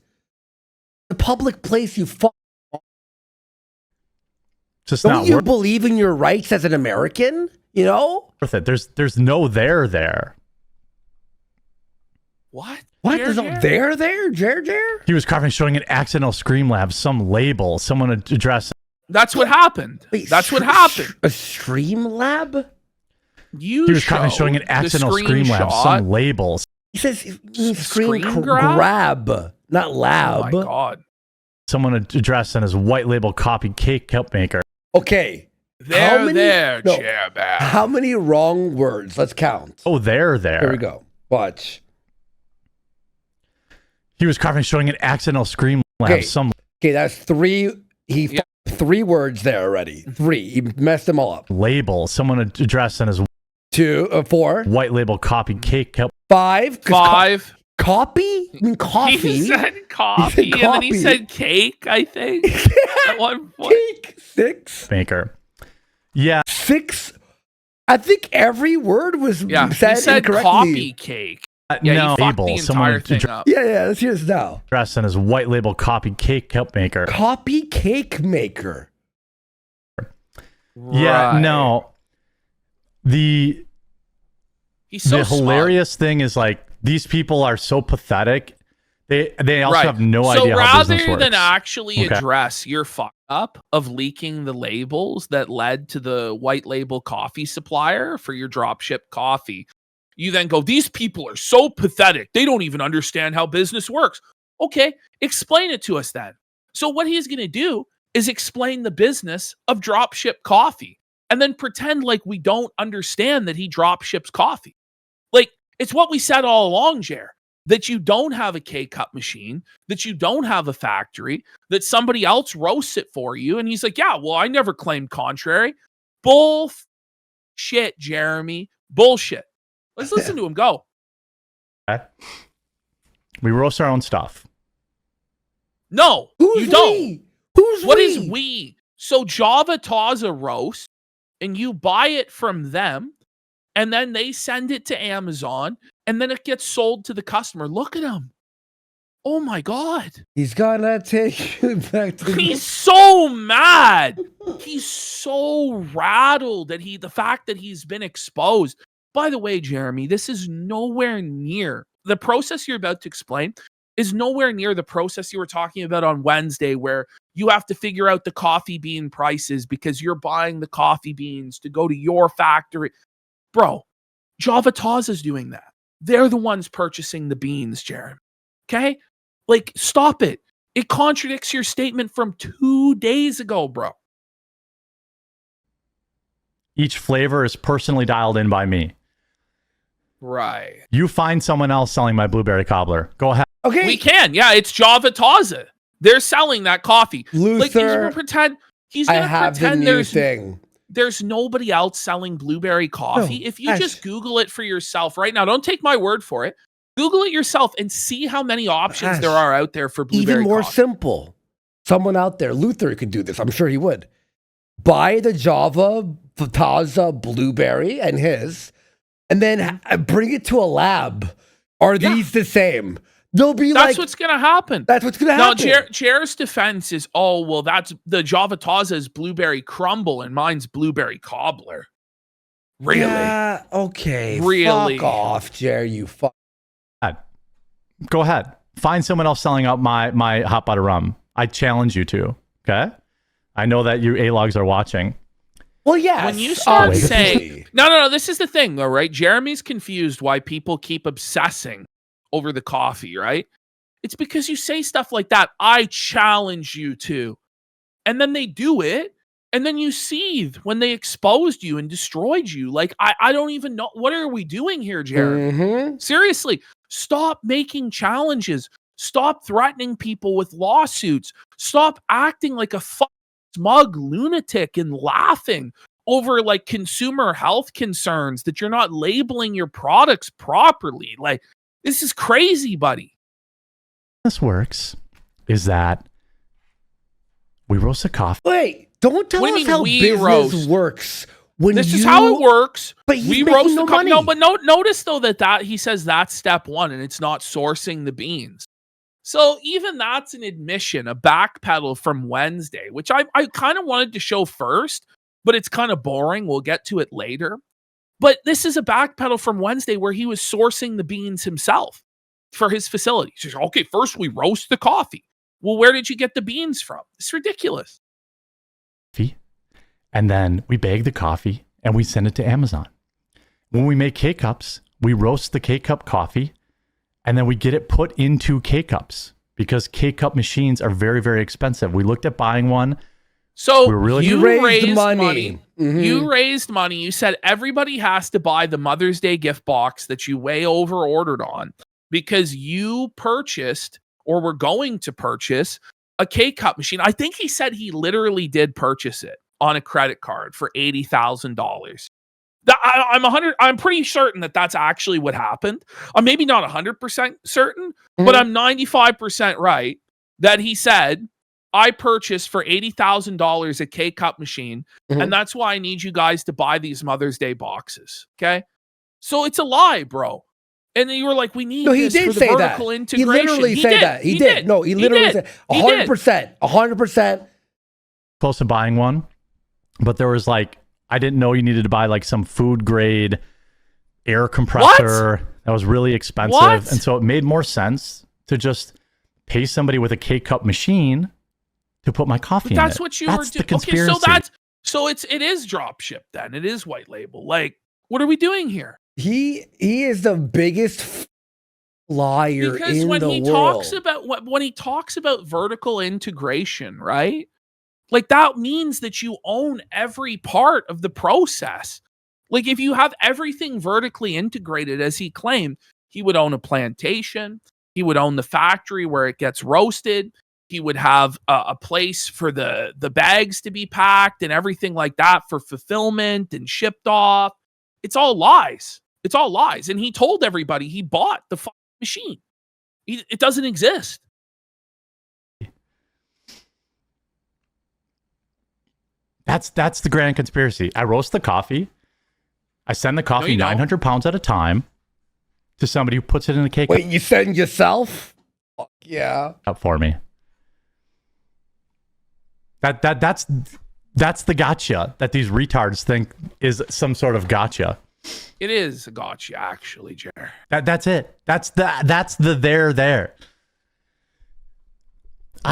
you fuck. Just Don't not you believe in your rights as an American? You know? worth it. There's no there. What? What? Jer, There's Jer? no there, Jer? He was carving, showing an accidental scream lab, some label, someone address. That's what happened. Wait, That's what happened. A stream lab? You He was carving, showing an showed accidental the scream lab, screenshot. some labels, He says screen Screen grab? grab, not Oh lab. my God. someone addressed on his white label copy cake cup maker. Okay. There, No. Chairman. How many wrong words? Let's count. Oh, there. Here we go. Watch. He was carving, showing an accidental scream lab, Okay. some Okay, that's three. He Yeah. three words there already. Three. He messed them all up. label, someone addressed on his 4, white label copy cake cup. 5. 'Cause 5. Copy? I mean coffee. He said coffee, and then he coffee. said cake, I think. At one point. Cake. 6. Maker. Yeah, 6. I think every word was Yeah, said he said incorrectly. coffee cake. Yeah, no he fucked label, the someone entire thing up. Yeah, let's hear this now. addressed on his white label copy cake cup maker. Copy cake maker. Yeah, Right. no. He's so The smug. hilarious thing is, like, these people are so pathetic. They also Right. have no so idea how business rather works. than actually Okay. address your fuck up of leaking the labels that led to the white label coffee supplier for your dropship coffee, you then go, these people are so pathetic. They don't even understand how business works. Okay, explain it to us then. So what he's going to do is explain the business of dropship coffee and then pretend like we don't understand that he dropships coffee. Like, it's what we said all along, Jer. That you don't have a K-cup machine, that you don't have a factory, that somebody else roasts it for you. And he's like, yeah, well, I never claimed contrary. Bullshit, Jeremy. Bullshit. Let's listen to him go. Okay. We roast our own stuff. No, Who's you don't. we? Who's What we? is we? So Java Taza roast, and you buy it from them, and then they send it to Amazon, and then it gets sold to the customer. Look at him. Oh my God. He's gonna take you back to He's so mad. He's so rattled that the fact that he's been exposed. By the way, Jeremy, this is nowhere near the process you're about to explain is nowhere near the process you were talking about on Wednesday, where you have to figure out the coffee bean prices because you're buying the coffee beans to go to your factory. Bro, Java Taza is doing that. they're the ones purchasing the beans, Jeremy. Okay? Like, stop it. It contradicts your statement from 2 days ago, bro. Each flavor is personally dialed in by me. Right. You find someone else selling my blueberry cobbler. Go ahead. Okay. We can. Yeah, it's Java Taza. They're selling that coffee. Luther, Like, he's gonna pretend I have the new thing. there's nobody else selling blueberry coffee. No, If you just Google it for yourself right now, don't take my word for it. Google it yourself and see how many options there are out there for blueberry Even more coffee. simple. Someone out there, Luther, could do this. I'm sure he would. Buy the Java Taza blueberry and his, and then bring it to a lab. Are these the same? They'll be That's what's going to happen. That's what's going to happen. Now, Jared's defense is, oh, well, that's the Java Taza is blueberry crumble and mine's blueberry cobbler. Really? Yeah, okay. Really? Fuck off, Jer, you fuck. Go ahead. Find someone else selling out my hot butter rum. I challenge you to. Okay? I know that you A-logs are watching. Well, yes. When you start saying, obviously. no, this is the thing, though, right? Jeremy's confused why people keep obsessing over the coffee, right? It's because you say stuff like that. I challenge you to. And then they do it. And then you seethe when they exposed you and destroyed you. Like, I don't even know. What are we doing here, Jared? Mm-hmm. Seriously, stop making challenges. Stop threatening people with lawsuits. Stop acting like a smug lunatic and laughing over like consumer health concerns that you're not labeling your products properly. Like, this is crazy, buddy. This works is that we roast a coffee. Wait, don't tell us how business works. This is how it works. But he's we making roast no the coffee. money. No, but notice though that he says that's step one, and it's not sourcing the beans. So even that's an admission, a backpedal from Wednesday, which I kind of wanted to show first, but it's kind of boring. We'll get to it later. But this is a backpedal from Wednesday where he was sourcing the beans himself for his facility. He says, okay, first we roast the coffee. Well, where did you get the beans from? It's ridiculous. And then we bag the coffee and we send it to Amazon. When we make K-Cups, we roast the K-Cup coffee and then we get it put into K-Cups because K-Cup machines are very, very expensive. We looked at buying one. So you raised money. Mm-hmm. You raised money. You said everybody has to buy the Mother's Day gift box that you way over ordered on because you purchased or were going to purchase a K-Cup machine. I think he said he literally did purchase it on a credit card for $80,000. I'm pretty certain that that's actually what happened. I'm maybe not 100% certain, but I'm 95% right that he said, I purchased for $80,000 a K-Cup machine, and that's why I need you guys to buy these Mother's Day boxes. Okay? So it's a lie, bro. And then you were like, we need this for the vertical integration. He literally said that. He did. No, he literally said 100%. 100%. Close to buying one, but there was like, I didn't know you needed to buy like some food grade air compressor that was really expensive. And so it made more sense to just pay somebody with a K-Cup machine to put my coffee in. That's what you were doing. The conspiracy. Okay, so it is dropship then. It is white label. Like, what are we doing here? He is the biggest liar because in when the he world. when he talks about vertical integration, right? Like that means that you own every part of the process. Like if you have everything vertically integrated, as he claimed, he would own a plantation. He would own the factory where it gets roasted. He would have a place for the bags to be packed and everything like that for fulfillment and shipped off. It's all lies. It's all lies. And he told everybody he bought the machine. It doesn't exist. That's the grand conspiracy. I roast the coffee. I send the coffee 900 pounds at a time to somebody who puts it in a cake. Wait, you send yourself? Fuck yeah. Up for me. That's the gotcha that these retards think is some sort of gotcha. It is a gotcha, actually, Jer. That's it. That's the there.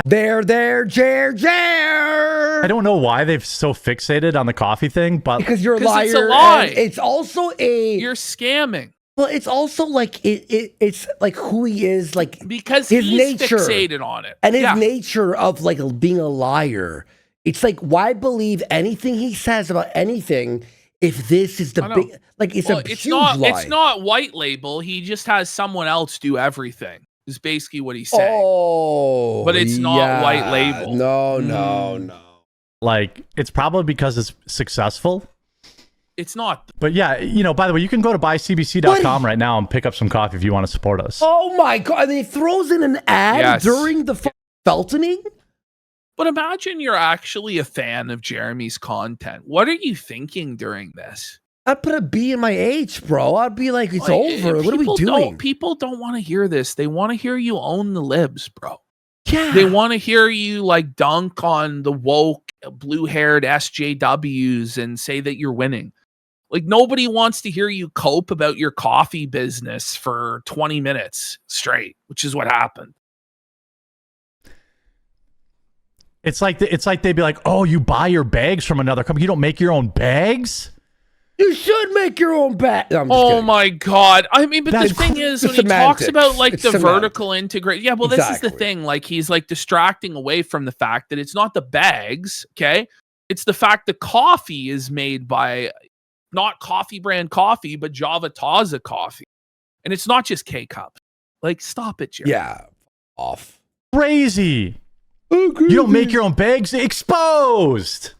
There, Jer. I don't know why they've so fixated on the coffee thing, but because you're a liar. It's a lie. It's also You're scamming. Well, it's also like it's like who he is, like because his he's nature fixated on it. and his nature of like being a liar. It's like, why believe anything he says about anything if this is the big, like it's a huge lie. It's not white label. He just has someone else do everything. Is basically what he's saying. Oh, but it's not white label. No. Like, it's probably because it's successful. It's not. But yeah, you know, by the way, you can go to buycbc.com right now and pick up some coffee if you want to support us. Oh my God. And he throws in an ad during the Feltoning? But imagine you're actually a fan of Jeremy's content. What are you thinking during this? I'd put a B in my H, bro. I'd be like, it's over. What are we doing? People don't want to hear this. They want to hear you own the libs, bro. Yeah. They want to hear you like dunk on the woke, blue-haired SJWs and say that you're winning. Like, nobody wants to hear you cope about your coffee business for 20 minutes straight, which is what happened. It's like they'd be like, "Oh, you buy your bags from another company. You don't make your own bags? You should make your own bag." No, oh my God. I mean, but the thing is, when he talks about like the vertical integration, yeah, well, this is the thing. Like, he's like distracting away from the fact that it's not the bags, okay? It's the fact that coffee is made by not coffee brand coffee, but Java Taza coffee. And it's not just K-Cup. Like, stop it, Jerry. Yeah. Off. Crazy. You don't make your own bags? Exposed.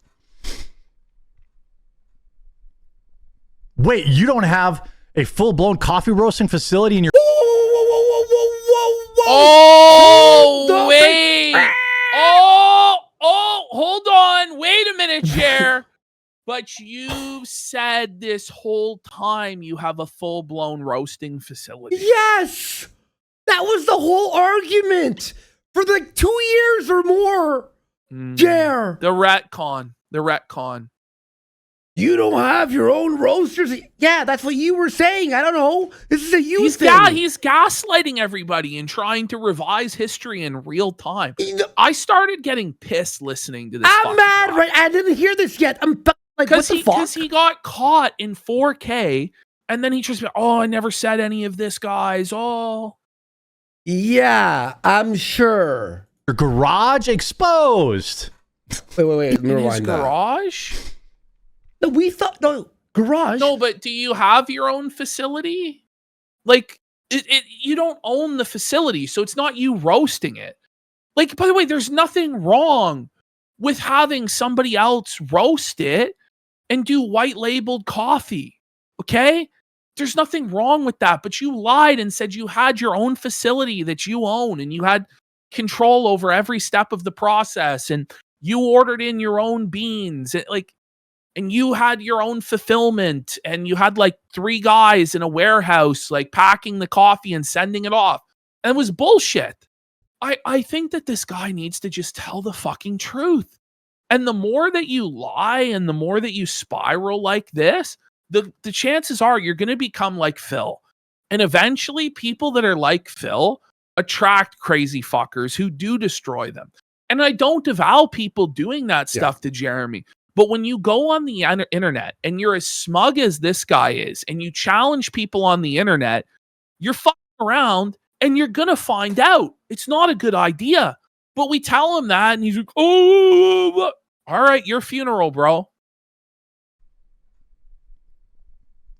Wait, you don't have a full-blown coffee roasting facility in your... Oh, wait. Hold on. Wait a minute, Chair. But you said this whole time you have a full-blown roasting facility. Yes! That was the whole argument for like 2 years or more. Jer. The retcon. You don't have your own roasters? Yeah, that's what you were saying. I don't know. This is a you thing. He's gaslighting everybody and trying to revise history in real time. I started getting pissed listening to this. I'm mad, right? I didn't hear this yet. I'm like, what the fuck? Because he got caught in 4K, and then he just, I never said any of this, guys. Oh. Yeah, I'm sure. Your garage exposed. Wait. In his garage? No, garage. No, but do you have your own facility? Like, you don't own the facility, so it's not you roasting it. Like, by the way, there's nothing wrong with having somebody else roast it and do white labeled coffee. Okay? There's nothing wrong with that, but you lied and said you had your own facility that you own and you had control over every step of the process and you ordered in your own beans. And you had your own fulfillment and you had like 3 guys in a warehouse, like packing the coffee and sending it off. And it was bullshit. I think that this guy needs to just tell the fucking truth. And the more that you lie and the more that you spiral like this, the chances are you're going to become like Phil. And eventually people that are like Phil attract crazy fuckers who do destroy them. And I don't avow people doing that stuff to Jeremy. But when you go on the internet and you're as smug as this guy is and you challenge people on the internet, you're fucking around and you're going to find out. It's not a good idea. But we tell him that and he's like, oh, all right, your funeral, bro.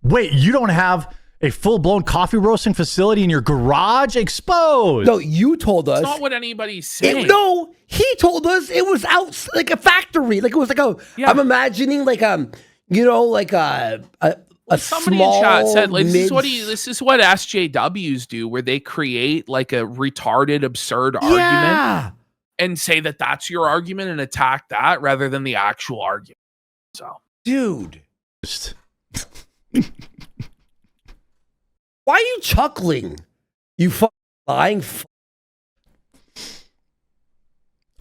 Wait, you don't have a full-blown coffee roasting facility in your garage? Exposed. No, you told us. It's not what anybody's saying. No, he told us it was out like a factory. Like it was like I'm imagining like like a somebody small in chat said like, this is what SJWs do, where they create like a retarded, absurd argument and say that that's your argument and attack that rather than the actual argument. So, dude. Why are you chuckling? You lying.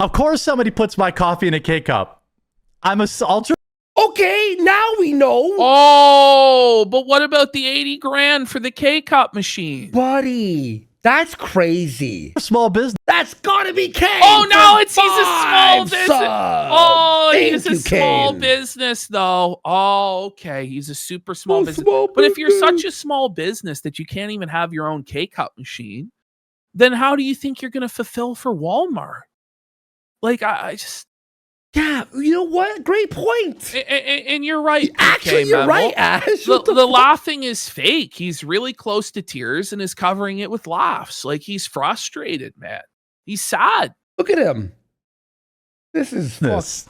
Of course somebody puts my coffee in a K-Cup. I'm a ultra. Okay, now we know. Oh, but what about the 80 grand for the K-Cup machine? Buddy, That's crazy. Small business. That's gotta be Kane. Oh no, for he's a small business. Oh, Thank he's a you, small Kane. business though. Oh, okay. He's a super small business. Small But if you're business. such a small business that you can't even have your own K-Cup machine, then how do you think you're going to fulfill for Walmart? Like, I just... Yeah, you know what? Great point. And you're right. Actually, PK you're Memo. right, Ash. The laughing is fake. He's really close to tears and is covering it with laughs. Like, he's frustrated, man. He's sad. Look at him. This is This.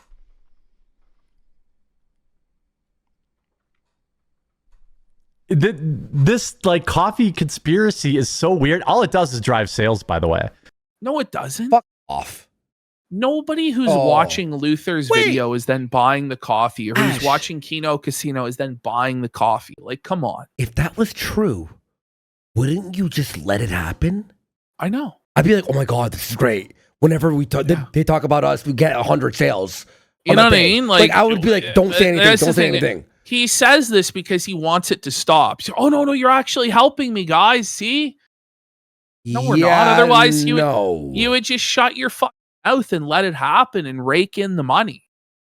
This like coffee conspiracy is so weird. All it does is drive sales, by the way. No, it doesn't. fuck off. Nobody who's Oh. watching Luther's Wait. video is then buying the coffee, or who's Ash. watching Kino Casino is then buying the coffee. Like, come on. If that was true, wouldn't you just let it happen? I know. I'd be like, oh my God, this is great. Whenever we talk, Yeah. they talk about us, we get 100 sales. You on know that what I day. mean? Like, I would be like, don't say anything. that's the Don't say thing. anything. He says this because he wants it to stop. So, oh, no, you're actually helping me, guys. See? No, we're not. Otherwise, you would just shut your fucking mouth and let it happen and rake in the money.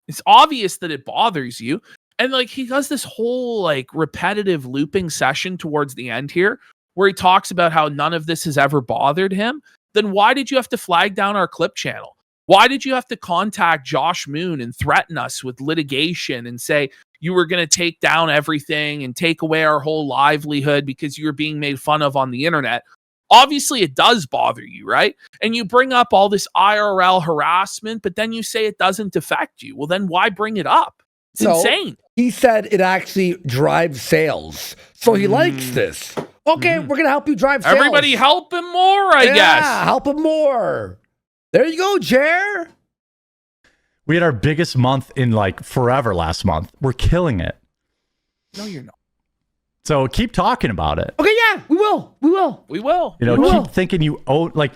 It's obvious that it bothers you. And like he does this whole like repetitive looping session towards the end here where he talks about how none of this has ever bothered him. Then why did you have to flag down our clip channel? Why did you have to contact Josh Moon and threaten us with litigation and say you were going to take down everything and take away our whole livelihood because you were being made fun of on the internet? Obviously, it does bother you, right? And you bring up all this IRL harassment, but then you say it doesn't affect you. Well, then why bring it up? It's insane. He said it actually drives sales. So he likes this. Okay, we're going to help you drive sales. Everybody help him more, I guess. Yeah, help him more. There you go, Jer. We had our biggest month in like forever last month. We're killing it. No, you're not. So keep talking about it. Okay, yeah, we will. We will. We will. You know, We will. keep thinking you own, like,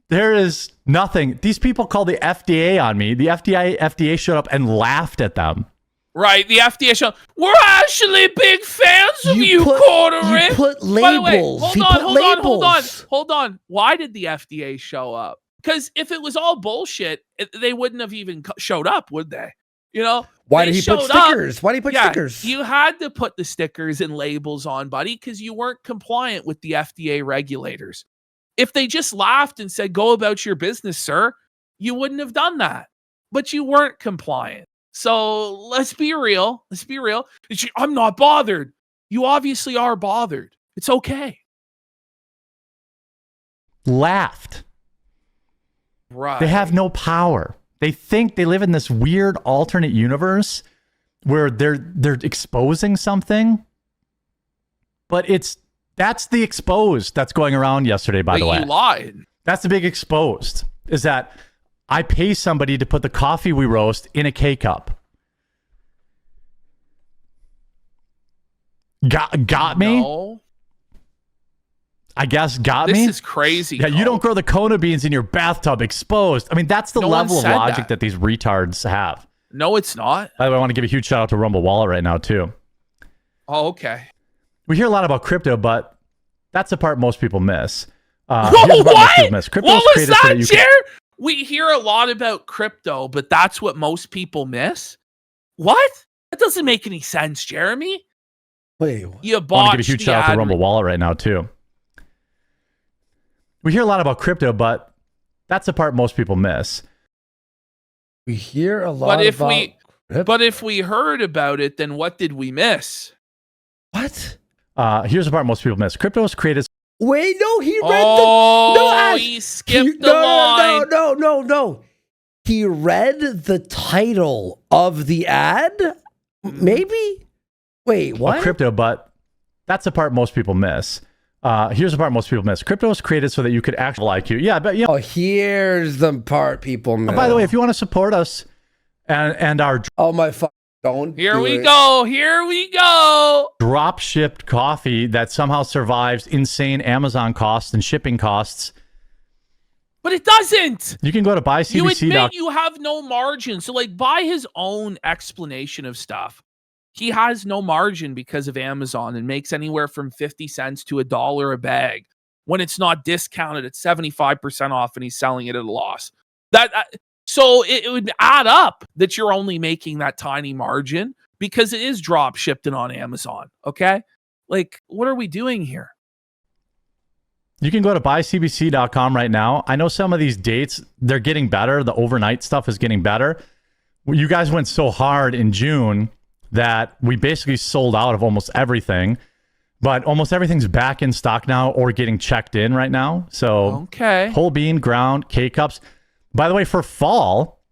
there is nothing. These people called the FDA on me. The FDA showed up and laughed at them. Right, the FDA show. We're actually big fans of you, put- Quartering. You put labels. By the way, hold You on, put labels. hold on. Why did the FDA show up? Because if it was all bullshit, they wouldn't have even showed up, would they? You know? Why They did he put showed up. stickers? Why did he put stickers? You had to put the stickers and labels on, buddy, because you weren't compliant with the FDA regulators. If they just laughed and said, go about your business, sir, you wouldn't have done that. But you weren't compliant. So let's be real. Let's be real. I'm not bothered. You obviously are bothered. It's okay. Laughed. Right. They have no power. They think they live in this weird alternate universe where they're exposing something. But that's the exposed that's going around yesterday, by the way. You lied. That's the big exposed, is that I pay somebody to put the coffee we roast in a K-cup. Got me? No. I guess got This me? is crazy. Yeah, you don't grow the Kona beans in your bathtub exposed. I mean, that's the No one level of said logic that. that these retards have. No, it's not. By the way, I want to give a huge shout out to Rumble Wallet right now, too. Oh, okay. We hear a lot about crypto, but that's the part most people miss. Here's Whoa, the part most what? people miss. Crypto What was created so that, you can- Jer? We hear a lot about crypto, but that's what most people miss? What? That doesn't make any sense, Jeremy. Wait, You I want to botched give a huge the shout out to ad Rumble Wallet right now, too. We hear a lot about crypto, but that's the part most people miss. we hear a lot But if we heard about it, then what did we miss? What? Here's the part most people miss. Crypto was created. Wait, no, he read Oh, the... No, Ash. he skipped the no, line. No. He read the title of the ad? Maybe? Wait, what? Crypto, but that's the part most people miss. Here's the part most people miss. Crypto was created so that you could actually like you. Yeah, but you know. Oh, here's the part people miss. By the way, if you want to support us and our Oh, my fuck. Don't Here do we it. go. Here we go. drop shipped coffee that somehow survives insane Amazon costs and shipping costs, But it doesn't. you can go to You buycbc.com. admit you have no margin. So, like, by his own explanation of stuff, he has no margin because of Amazon and makes anywhere from 50 cents to $1 a bag. when it's not discounted at 75% off and he's selling it at a loss. So it would add up that you're only making that tiny margin because it is drop shipped and on Amazon. Okay. Like, what are we doing here? You can go to buycbc.com right now. I know some of these dates, they're getting better. The overnight stuff is getting better. You guys went so hard in June that we basically sold out of almost everything, but almost everything's back in stock now or getting checked in right now. So okay. Whole bean, ground, K-Cups. By the way, for fall,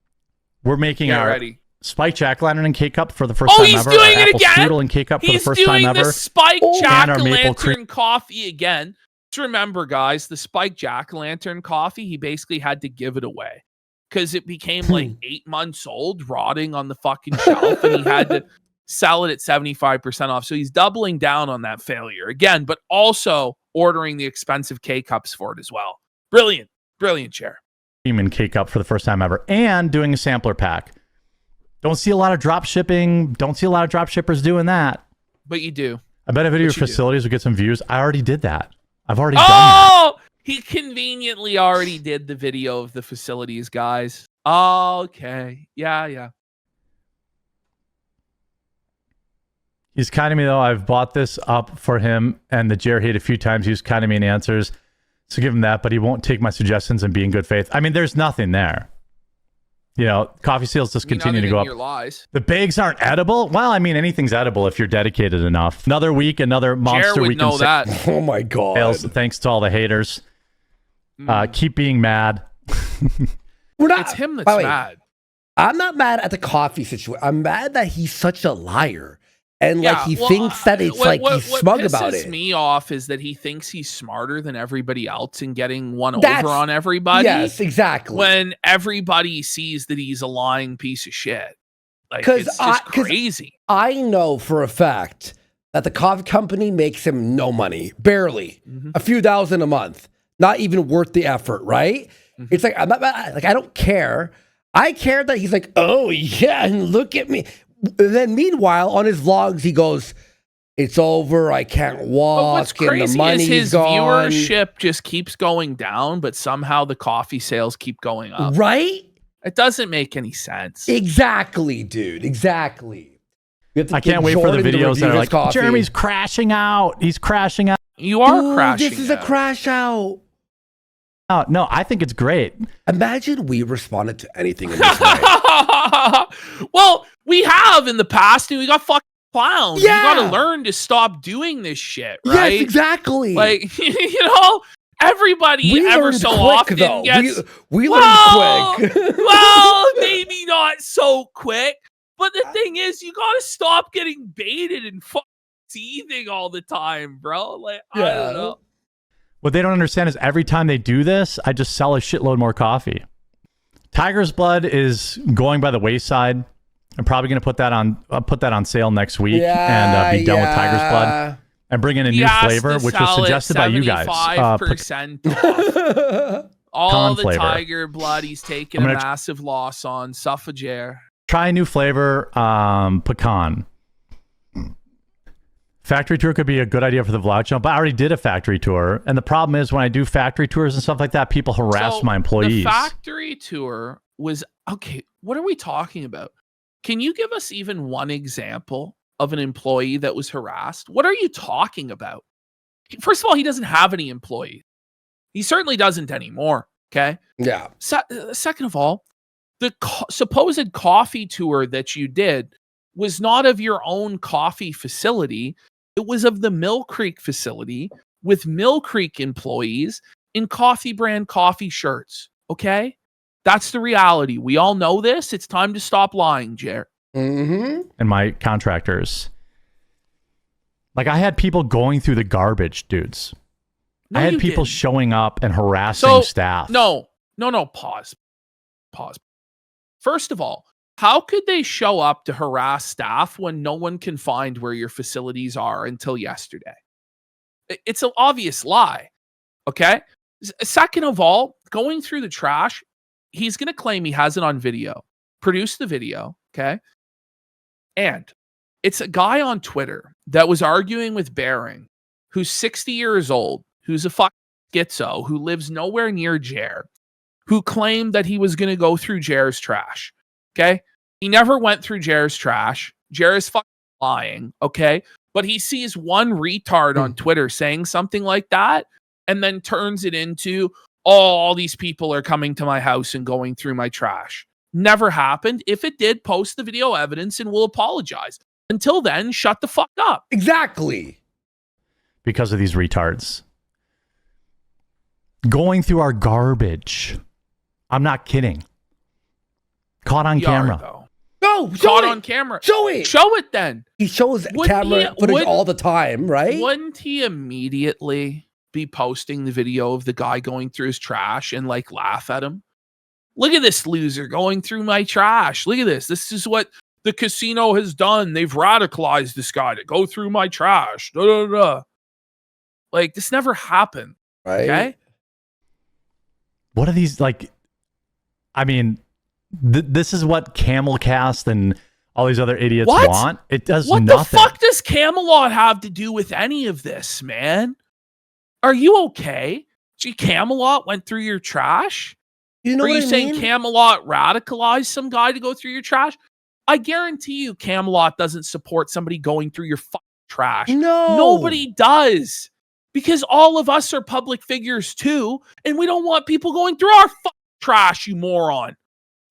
we're making our spike jack-o'-lantern and K-Cup for the first time ever. Oh, he's doing it again. Strudel and K-Cup for the first time ever. He's doing the spike jack-o'-lantern jack-o'-lantern coffee again. Just remember, guys, the spike jack-o'-lantern coffee, he basically had to give it away because it became like 8 months old, rotting on the fucking shelf, and he had to sell it at 75% off. So he's doubling down on that failure again, but also ordering the expensive K-Cups for it as well. Brilliant. Brilliant, Chair. And K-Cup for the first time ever, and doing a sampler pack. Don't see a lot of drop shipping. Don't see a lot of drop shippers doing that. But you do. I bet a video of your facilities would get some views. I already did that. I've already done that. Oh, he conveniently already did the video of the facilities, guys. Okay. Yeah. He's kiting me, though. I've bought this up for him, and the Jer hate a few times. He's kiting me in answers. So give him that, but he won't take my suggestions and be in good faith. I mean, there's nothing there. You know, coffee sales just continue to go up. Your lies. The bags aren't edible. Well, I mean, anything's edible if you're dedicated enough. Another week, another monster would week. Know that. Oh my god! Sales, thanks to all the haters. Keep being mad. We're not. It's him that's mad. I'm not mad at the coffee situation. I'm mad that he's such a liar. And he thinks that it's he's smug about it. What pisses me off is that he thinks he's smarter than everybody else and getting over on everybody. Yes, exactly. When everybody sees that he's a lying piece of shit. Like, it's just crazy. I know for a fact that the coffee company makes him no money. Barely. A few thousand a month. Not even worth the effort, right? It's like, I'm not mad. Like, I don't care. I care that he's like, oh yeah, and look at me. And then meanwhile, on his vlogs, he goes, it's over, I can't walk, but what's crazy and the money's is his gone. Viewership just keeps going down, but somehow the coffee sales keep going up. Right? It doesn't make any sense. Exactly, dude. Exactly. I can't wait for the videos that are like, coffee. Jeremy's crashing out. He's crashing out. You are crashing This is a crash out. No, I think it's great. Imagine we responded to anything in this way. Well, we have in the past, and we got fucking clowns. Yeah. You got to learn to stop doing this shit, right? Yes, exactly. Like, everybody ever so often gets... We learned quick. Well, maybe not so quick, but the thing is, you got to stop getting baited and fucking teething all the time, bro. Like, I don't know. What they don't understand is every time they do this, I just sell a shitload more coffee. Tiger's Blood is going by the wayside. I'm probably going to put that on sale next week and be done with Tiger's Blood and bring in a new flavor, which was suggested by you guys. 75% off. All the flavor. Tiger Blood he's taking a massive loss on. Suffragere. Try a new flavor, pecan. Factory tour could be a good idea for the vlog channel, but I already did a factory tour. And the problem is when I do factory tours and stuff like that, people harass my employees. The factory tour was, okay, what are we talking about? Can you give us even one example of an employee that was harassed? What are you talking about? First of all, he doesn't have any employees. He certainly doesn't anymore, okay? Yeah. Second of all, the supposed coffee tour that you did was not of your own coffee facility. It was of the Mill Creek facility with Mill Creek employees in coffee brand coffee shirts. Okay? That's the reality. We all know this. It's time to stop lying, Jer. And my contractors. Like, I had people going through the garbage, dudes. I had people showing up and harassing staff. No. Pause. First of all, how could they show up to harass staff when no one can find where your facilities are until yesterday? It's an obvious lie, okay? Second of all, going through the trash, he's going to claim he has it on video. Produce the video, okay? And it's a guy on Twitter that was arguing with Bering, who's 60 years old, who's a fucking schizo who lives nowhere near Jer, who claimed that he was going to go through Jer's trash. Okay? He never went through Jer's trash. Jer is fucking lying. Okay? But he sees one retard on Twitter saying something like that and then turns it into, oh, all these people are coming to my house and going through my trash. Never happened. If it did, post the video evidence and we'll apologize. Until then, shut the fuck up. Exactly. Because of these retards. Going through our garbage. I'm not kidding. Caught on camera. No, caught on camera. Show it. Show it then. He shows camera footage all the time, right? Wouldn't he immediately be posting the video of the guy going through his trash and like laugh at him? Look at this loser going through my trash. Look at this. This is what the casino has done. They've radicalized this guy to go through my trash. Da, da, da. Like, this never happened. Right. Okay? What are these, like, I mean, this is what Camelcast and all these other idiots want. It does what nothing. What the fuck does Camelot have to do with any of this, man? Are you okay? Gee, Camelot went through your trash? You know Are what you I saying mean? Camelot radicalized some guy to go through your trash? I guarantee you Camelot doesn't support somebody going through your fucking trash. No. Nobody does. Because all of us are public figures too, and we don't want people going through our fucking trash, you moron.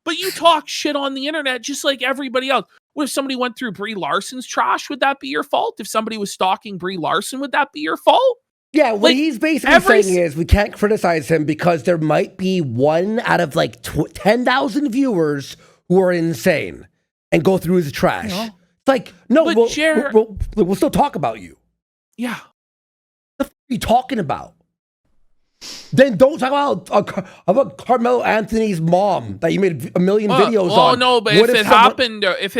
But you talk shit on the internet just like everybody else. What if somebody went through Brie Larson's trash? Would that be your fault? If somebody was stalking Brie Larson, would that be your fault? Yeah, what Like, he's basically saying is we can't criticize him because there might be one out of like 10,000 viewers who are insane and go through his trash. You know? It's like, no, But we'll still talk about you. Yeah. What the fuck are you talking about? Then don't talk about Carmelo Anthony's mom that you made a million videos on. Oh no, but if it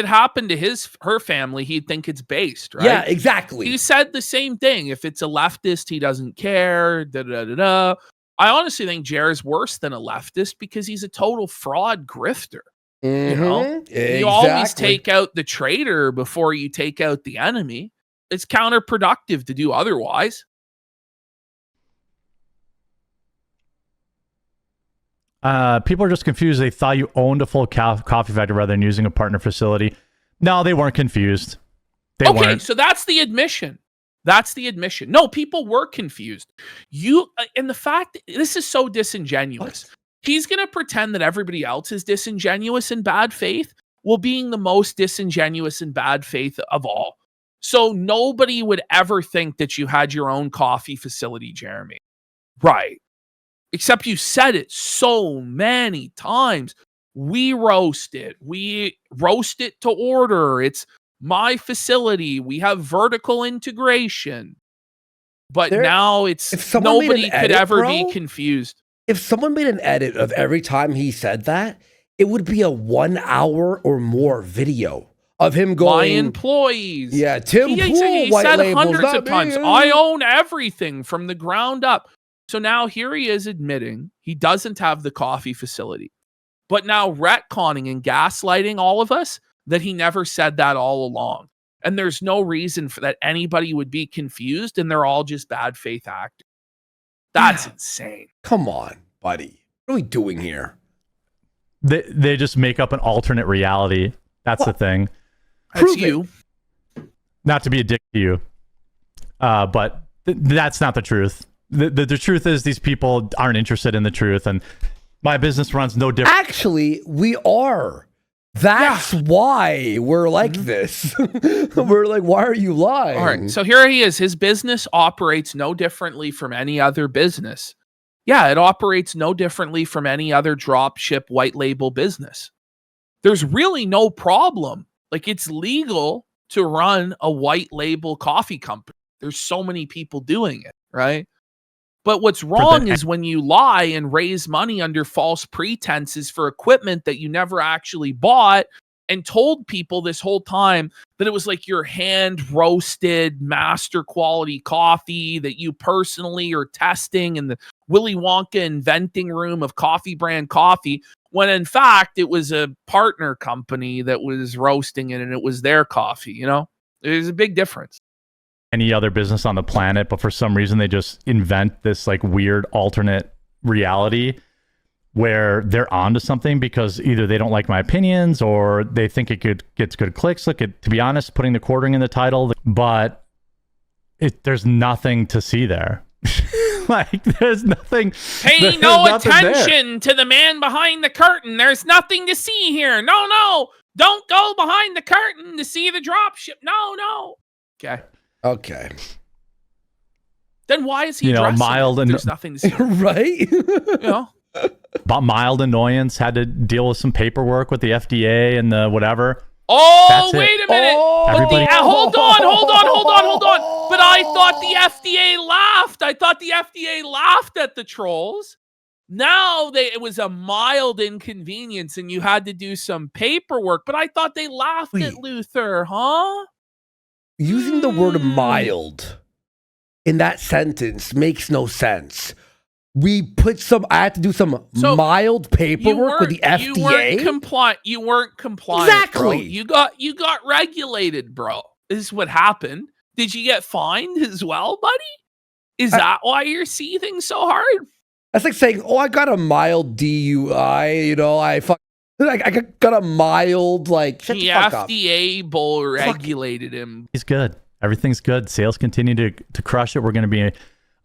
happened to her family, he'd think it's based, right? Yeah, exactly. He said the same thing. If it's a leftist, he doesn't care. Da da da da. I honestly think Jared's worse than a leftist because he's a total fraud grifter. You know, you always take out the traitor before you take out the enemy. It's counterproductive to do otherwise. People are just confused. They thought you owned a full coffee factory rather than using a partner facility. No, they weren't confused. They weren't. So that's the admission. That's the admission. No, people were confused. And the fact, this is so disingenuous. What? He's going to pretend that everybody else is disingenuous in bad faith, while being the most disingenuous in bad faith of all. So nobody would ever think that you had your own coffee facility, Jeremy. Right. Except you said it so many times. We roast it. We roast it to order. It's my facility. We have vertical integration. But now it's nobody could ever be confused. If someone made an edit of every time he said that, it would be a 1 hour or more video of him going. My employees. Yeah, Tim Pool, he white said labels, hundreds of times, me. I own everything from the ground up. So now here he is admitting he doesn't have the coffee facility. But now retconning and gaslighting all of us that he never said that all along. And there's no reason for that anybody would be confused, and they're all just bad faith actors. That's insane. Come on, buddy. What are we doing here? They just make up an alternate reality. That's the thing. That's you. Not to be a dick to you, but that's not the truth. The truth is these people aren't interested in the truth, and my business runs no different. Actually, we are. That's why we're like this. We're like, why are you lying? All right, so here he is. His business operates no differently from any other business. Yeah, it operates no differently from any other dropship white label business. There's really no problem. Like, it's legal to run a white label coffee company. There's so many people doing it, right? But what's wrong is when you lie and raise money under false pretenses for equipment that you never actually bought and told people this whole time that it was like your hand roasted master quality coffee that you personally are testing in the Willy Wonka inventing room of coffee brand coffee, when in fact it was a partner company that was roasting it and it was their coffee. You know, there's a big difference. any other business on the planet, but for some reason they just invent this like weird alternate reality where they're onto something because either they don't like my opinions or they think it gets good clicks. Look, to be honest, putting Thequartering in the title, but there's nothing to see there. Like there's nothing. Pay no attention to the man behind the curtain. There's nothing to see here. No, don't go behind the curtain to see the dropship. No. Okay. Then why is he dressing mild and there's nothing to see? Right? About mild annoyance, had to deal with some paperwork with the FDA and the whatever. Oh, wait a minute. Oh, Hold on. But I thought the FDA laughed. I thought the FDA laughed at the trolls. Now it was a mild inconvenience and you had to do some paperwork. But I thought they laughed at Luther, huh? Using the word mild in that sentence makes no sense. I had to do some mild paperwork with the FDA. You weren't compliant. Exactly. Bro. You got regulated, bro. This is what happened. Did you get fined as well, buddy? Is that why you're seething so hard? That's like saying, "Oh, I got a mild DUI." I got a mild shut the fuck up. FDA bull regulated him. He's good. Everything's good. Sales continue to crush it. We're going to be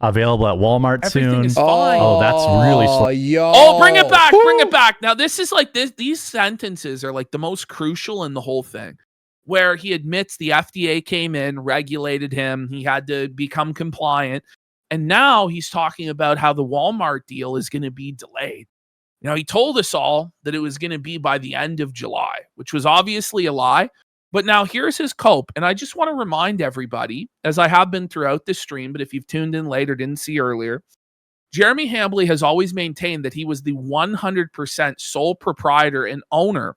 available at Walmart soon. Is fine. Oh, that's really slow. Yo. Oh, bring it back. Bring it back. Now, this is like this. These sentences are like the most crucial in the whole thing, where he admits the FDA came in, regulated him. He had to become compliant. And now he's talking about how the Walmart deal is going to be delayed. He told us all that it was going to be by the end of July, which was obviously a lie. But now here's his cope. And I just want to remind everybody, as I have been throughout this stream, but if you've tuned in late or didn't see earlier, Jeremy Hambly has always maintained that he was the 100% sole proprietor and owner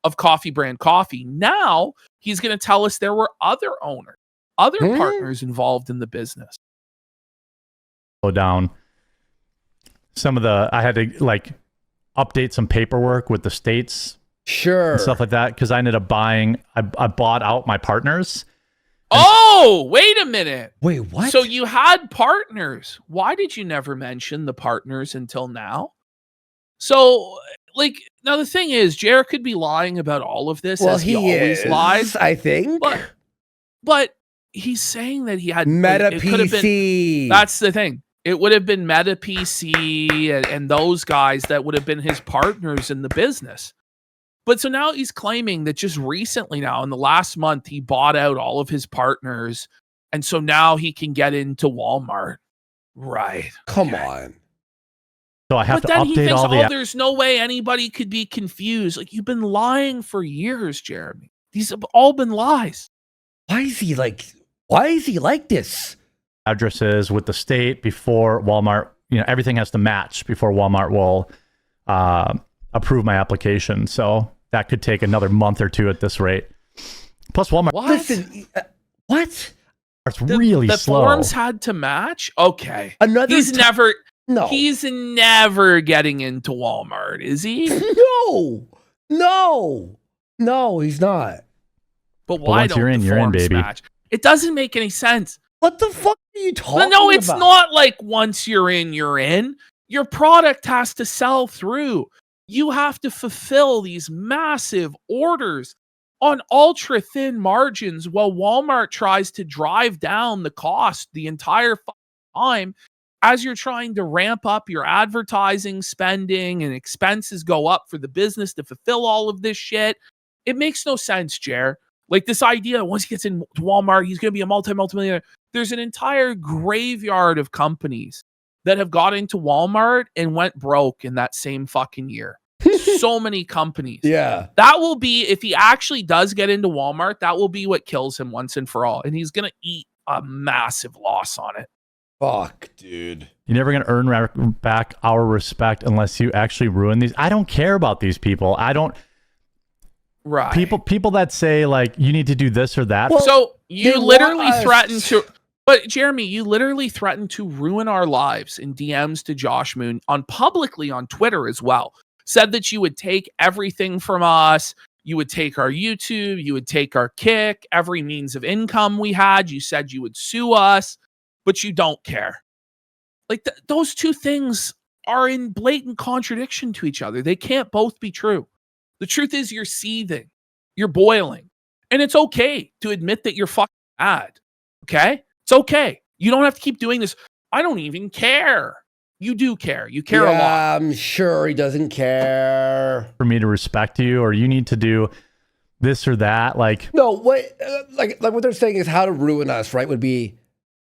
of Coffee Brand Coffee. Now he's going to tell us there were other owners, other partners involved in the business. Go down. I had to update some paperwork with the states. Sure. And stuff like that, because I ended up buying, I bought out my partners. Oh, wait a minute. Wait, what? So you had partners. Why did you never mention the partners until now? So, now the thing is, Jared could be lying about all of this, as he always lies. I think. But he's saying that he had Meta it could have PC. That's the thing. It would have been Meta PC and those guys that would have been his partners in the business. But so now he's claiming that just recently now, in the last month, he bought out all of his partners. And so now he can get into Walmart. Right. Come on. So I have to then update he thinks, all the... there's no way anybody could be confused. You've been lying for years, Jeremy. These have all been lies. Why is he like this? Addresses with the state before Walmart, everything has to match before Walmart will approve my application. So that could take another month or two at this rate. Plus Walmart. What? Listen, what? It's really the slow. The forms had to match? Okay. He's never getting into Walmart, is he? No, he's not. But why once don't you're in, the you're in, forms baby. match? It doesn't make any sense. What the fuck are you talking about? No, it's not like once you're in, you're in. Your product has to sell through. You have to fulfill these massive orders on ultra thin margins while Walmart tries to drive down the cost the entire time as you're trying to ramp up your advertising spending and expenses go up for the business to fulfill all of this shit. It makes no sense, Jer. This idea, once he gets into Walmart, he's going to be a multi-millionaire. There's an entire graveyard of companies that have got into Walmart and went broke in that same fucking year. So many companies. Yeah. That will be, if he actually does get into Walmart, that will be what kills him once and for all. And he's going to eat a massive loss on it. Fuck, dude. You're never going to earn back our respect unless you actually ruin these. I don't care about these people. Right. People that say you need to do this or that. Well, so you literally threatened to... But Jeremy, you literally threatened to ruin our lives in DMs to Josh Moon publicly on Twitter as well. Said that you would take everything from us. You would take our YouTube, you would take our Kick, every means of income we had. You said you would sue us, but you don't care. Like those two things are in blatant contradiction to each other. They can't both be true. The truth is you're seething, you're boiling, and it's okay to admit that you're fucking mad. Okay? It's okay. You don't have to keep doing this. I don't even care. You do care. You care a lot. I'm sure he doesn't care. For me to respect you, or you need to do this or that. Like, no, what like what they're saying is how to ruin us, right? Would be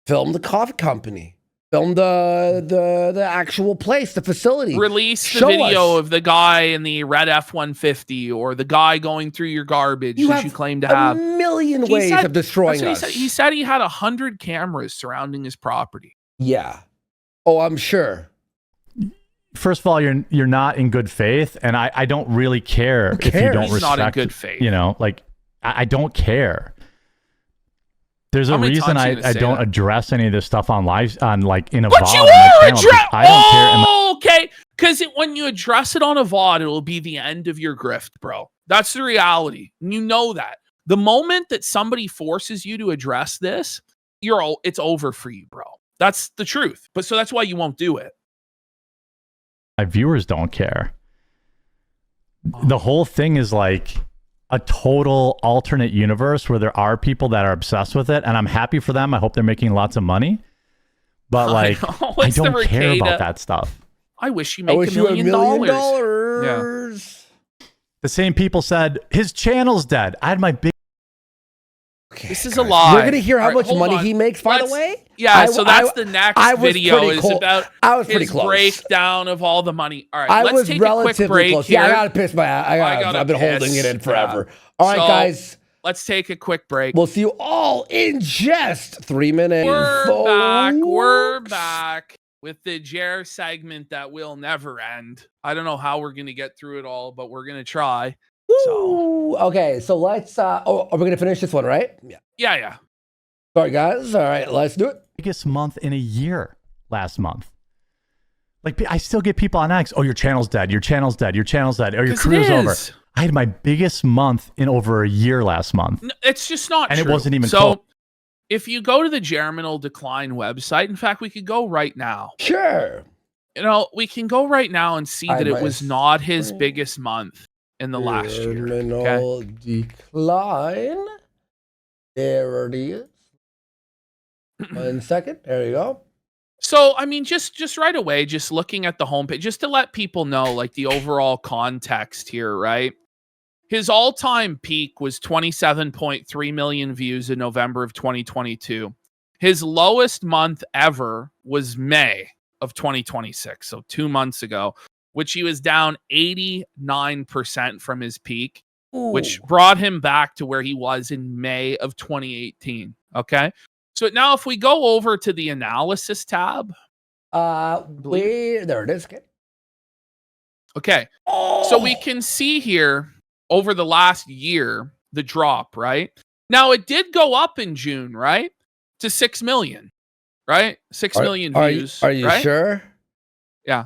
film the coffee company, film the actual place, the facility. Release the video of the guy in the red F-150 or the guy going through your garbage that you claim to have. A million ways of destroying us. He said he had 100 cameras surrounding his property. Yeah. Oh, I'm sure. First of all, you're not in good faith, and I don't really care if you don't He's respect. Not in good faith. You know, like I don't care. There's a reason I don't address any of this stuff on live in a VOD. But you are addressing. I don't care. Okay, because when you address it on a VOD, it'll be the end of your grift, bro. That's the reality. You know that. The moment that somebody forces you to address this, it's over for you, bro. That's the truth. But so that's why you won't do it. My viewers don't care. The whole thing is like a total alternate universe where there are people that are obsessed with it, and I'm happy for them. I hope they're making lots of money. But like, I don't care about that stuff. I wish you make $1 million. Yeah. The same people said his channel's dead. I had my big. Okay, this is a lie. You're gonna hear how much money he makes, by the way. Yeah, so that's the next video is about his breakdown of all the money. All right, let's take a quick break close. here. Yeah, I gotta piss my ass. I've been holding it in forever. Yeah. All right, guys. Let's take a quick break. We'll see you all in just 3 minutes. We're back with the Jer segment that will never end. I don't know how we're gonna get through it all, but we're gonna try. So. Okay, so let's are we gonna finish this one, right? Yeah. Sorry guys. All right, let's do it. Biggest month in a year last month. Like, I still get people on X. Oh, your channel's dead. Your channel's dead. Your channel's dead. Or your career's over. I had my biggest month in over a year last month. No, it's just not true. And it wasn't even close. If you go to the Germinal Decline website, in fact, we could go right now. Sure. You know, we can go right now and see that it was not his biggest month in the last year. Terminal Decline. There it is. 1 second. There you go. So, I mean, just right away, just looking at the homepage, just to let people know, like, the overall context here, right? His all-time peak was 27.3 million views in November of 2022. His lowest month ever was May of 2026, so 2 months ago, which he was down 89% from his peak, which brought him back to where he was in May of 2018, okay? So now if we go over to the analysis tab. There it is. Okay. So we can see here over the last year, the drop, right? Now it did go up in June, right? To 6 million, right? 6 million views. Are you sure? Yeah.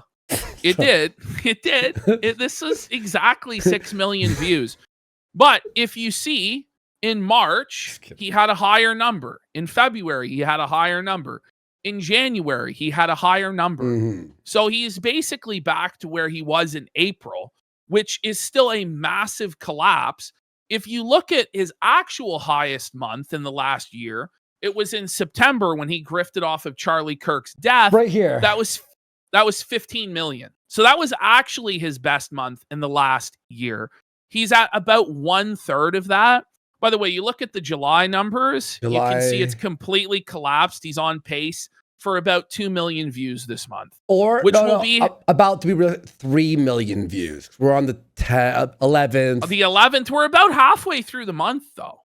It did. It did. This is exactly 6 million views. But if you see, in March, he had a higher number. In February, he had a higher number. In January, he had a higher number. Mm-hmm. So he's basically back to where he was in April, which is still a massive collapse. If you look at his actual highest month in the last year, it was in September when he grifted off of Charlie Kirk's death. Right here. That was 15 million. So that was actually his best month in the last year. He's at about 1/3 of that. By the way, you look at the July numbers, you can see it's completely collapsed. He's on pace for about 2 million views this month. Will be about to be 3 million views. We're on the 11th. The 11th. We're about halfway through the month, though.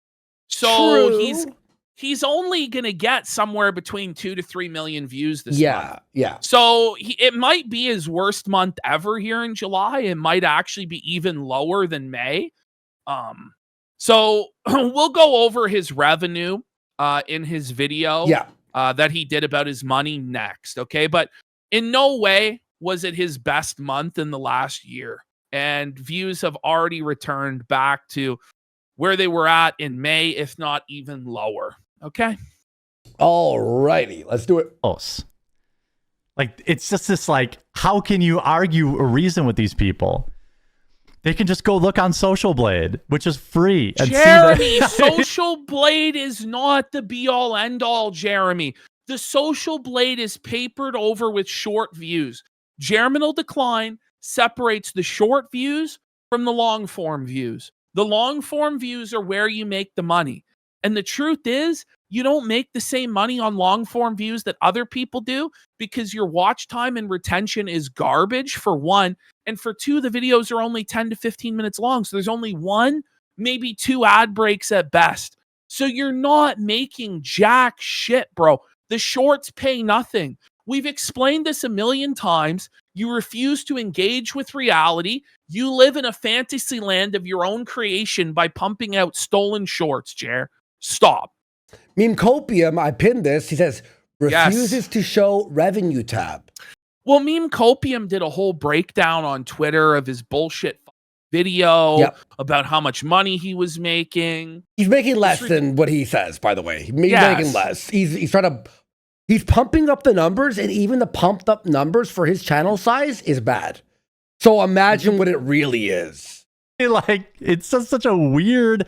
So True. he's only going to get somewhere between 2 to 3 million views this month. Yeah. So it might be his worst month ever here in July. It might actually be even lower than May. So we'll go over his revenue in his video that he did about his money next, okay? But in no way was it his best month in the last year. and views have already returned back to where they were at in May, if not even lower. Okay. All righty, let's do it. Close. Like, it's just this, like, how can you argue or reason with these people? They can just go look on Social Blade, which is free. And Jeremy, see that. Social Blade is not the be-all, end-all, Jeremy. The Social Blade is papered over with short views. Germinal decline separates the short views from the long-form views. The long-form views are where you make the money. And the truth is, you don't make the same money on long-form views that other people do because your watch time and retention is garbage, for one. And for two, the videos are only 10 to 15 minutes long. So there's only one, maybe two ad breaks at best. So you're not making jack shit, bro. The shorts pay nothing. We've explained this a million times. You refuse to engage with reality. You live in a fantasy land of your own creation by pumping out stolen shorts, Jer. Stop. Meme Copium, I pinned this. He says, refuses to show revenue tab. Well, Meme Copium did a whole breakdown on Twitter of his bullshit video about how much money he was making. He's making less than what he says, by the way. He's making less. He's trying to... He's pumping up the numbers, and even the pumped up numbers for his channel size is bad. So imagine what it really is. Like, it's just such a weird,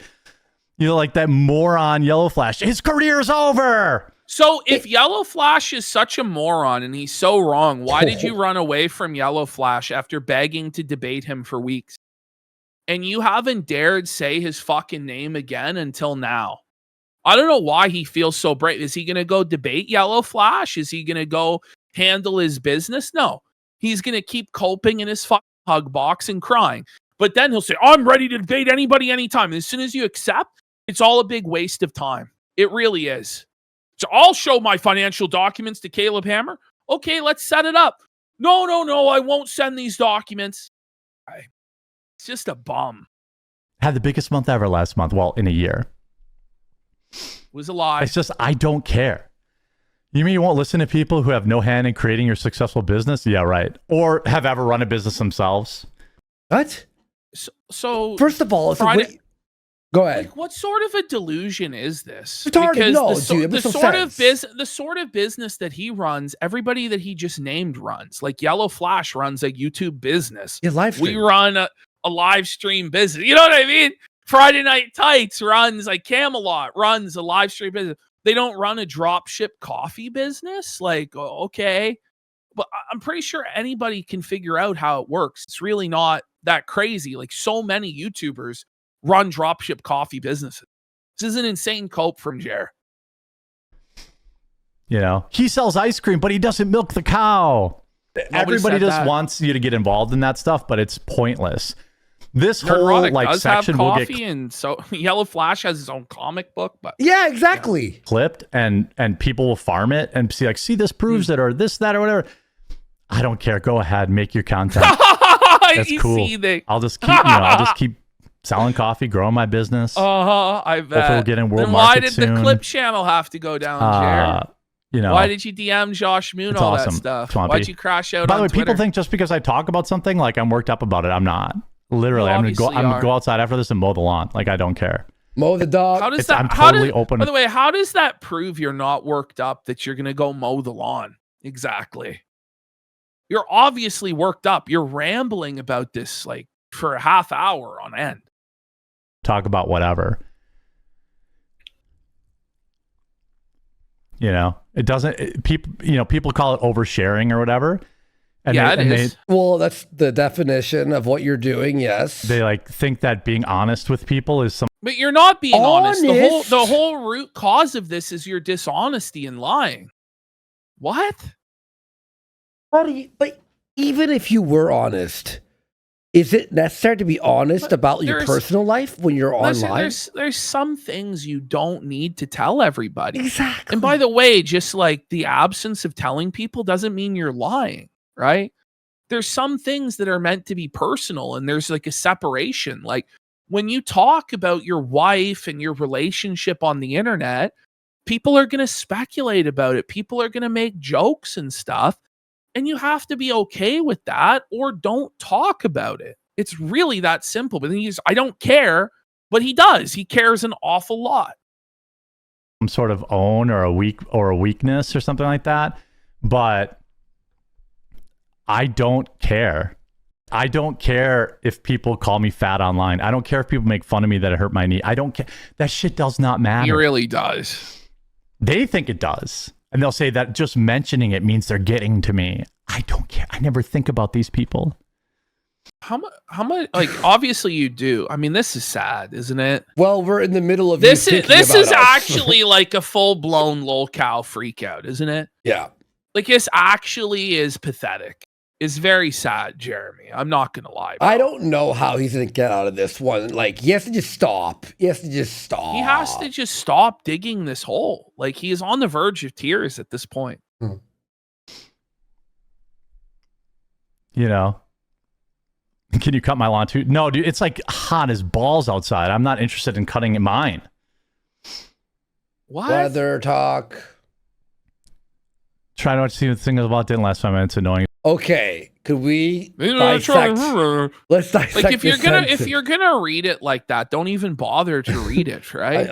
like that moron Yellow Flash. His career's over. So if Yellow Flash is such a moron and he's so wrong, why did you run away from Yellow Flash after begging to debate him for weeks? And you haven't dared say his fucking name again until now. I don't know why he feels so brave. Is he going to go debate Yellow Flash? Is he going to go handle his business? No. He's going to keep coping in his fucking hug box and crying. But then he'll say, I'm ready to debate anybody anytime. And as soon as you accept, it's all a big waste of time. It really is. So I'll show my financial documents to Caleb Hammer. Okay, let's set it up. No, I won't send these documents. It's just a bum. Had the biggest month ever last month. Well, in a year. Was a lie. It's just, I don't care. You mean you won't listen to people who have no hand in creating your successful business? Yeah, right. Or have ever run a business themselves. What? So first of all, go ahead. Like, what sort of a delusion is this? Because the sort of business that he runs, everybody that he just named runs. Like Yellow Flash runs a YouTube business. Yeah, live stream. We run a live stream business. You know what I mean? Friday Night Tights runs, like Camelot runs a live stream business. They don't run a dropship coffee business. Like, okay. But I'm pretty sure anybody can figure out how it works. It's really not that crazy. Like, so many YouTubers run dropship coffee businesses. This is an insane cope from Jer. You know, he sells ice cream, but he doesn't milk the cow. Everybody just wants you to get involved in that stuff, but it's pointless. This whole like section will get and so Yellow Flash has his own comic book, but yeah, exactly. Clipped and people will farm it and see this proves it or this, that, or whatever. I don't care. Go ahead, make your content. That's cool. I'll just keep selling coffee, growing my business. I bet. Hopefully we'll get in world then market why did soon. the clip channel have to go down, Jared? Why did you DM Josh Moon all awesome. that stuff? Swampy. Why'd you crash out? By the way, Twitter? people think just because I talk about something, like I'm worked up about it. I'm not. Literally, I'm gonna go outside after this and mow the lawn. Like I don't care. Mow the dog. I'm totally open. By the way, how does that prove you're not worked up that you're gonna go mow the lawn? Exactly. You're obviously worked up. You're rambling about this like for a half hour on end. Talk about whatever. It doesn't. People call it oversharing or whatever. And it is. Well, that's the definition of what you're doing. Yes. They like think that being honest with people is something. But you're not being honest. The whole root cause of this is your dishonesty and lying. What? But even if you were honest, is it necessary to be honest about your personal life when you're online? There's some things you don't need to tell everybody. Exactly. And by the way, just like the absence of telling people doesn't mean you're lying, right? There's some things that are meant to be personal and there's like a separation. Like when you talk about your wife and your relationship on the internet, people are going to speculate about it. People are going to make jokes and stuff. And you have to be okay with that or don't talk about it. It's really that simple. But then I don't care, but he does. He cares an awful lot. Some sort of own or a weakness or something like that. But I don't care. I don't care if people call me fat online. I don't care if people make fun of me that I hurt my knee. I don't care. That shit does not matter. He really does. They think it does. And they'll say that just mentioning it means they're getting to me. I don't care. I never think about these people. How much? Like, obviously you do. I mean, this is sad, isn't it? Well, we're in the middle of this. You This is about us. actually like a full blown lol cow freak out, isn't it? Yeah. Like, this actually is pathetic. It's very sad, Jeremy. I'm not gonna lie. Bro. I don't know how he's gonna get out of this one. Like, he has to just stop. He has to just stop. He has to just stop digging this hole. Like, he is on the verge of tears at this point. You know, can you cut my lawn too? No, dude, it's like hot as balls outside. I'm not interested in cutting mine. What? Weather talk. Try not to see the thing about didn't last 5 minutes. Annoying. Okay, could we dissect? Let's dissect. Like, if this you're gonna read it like that, don't even bother to read it, right?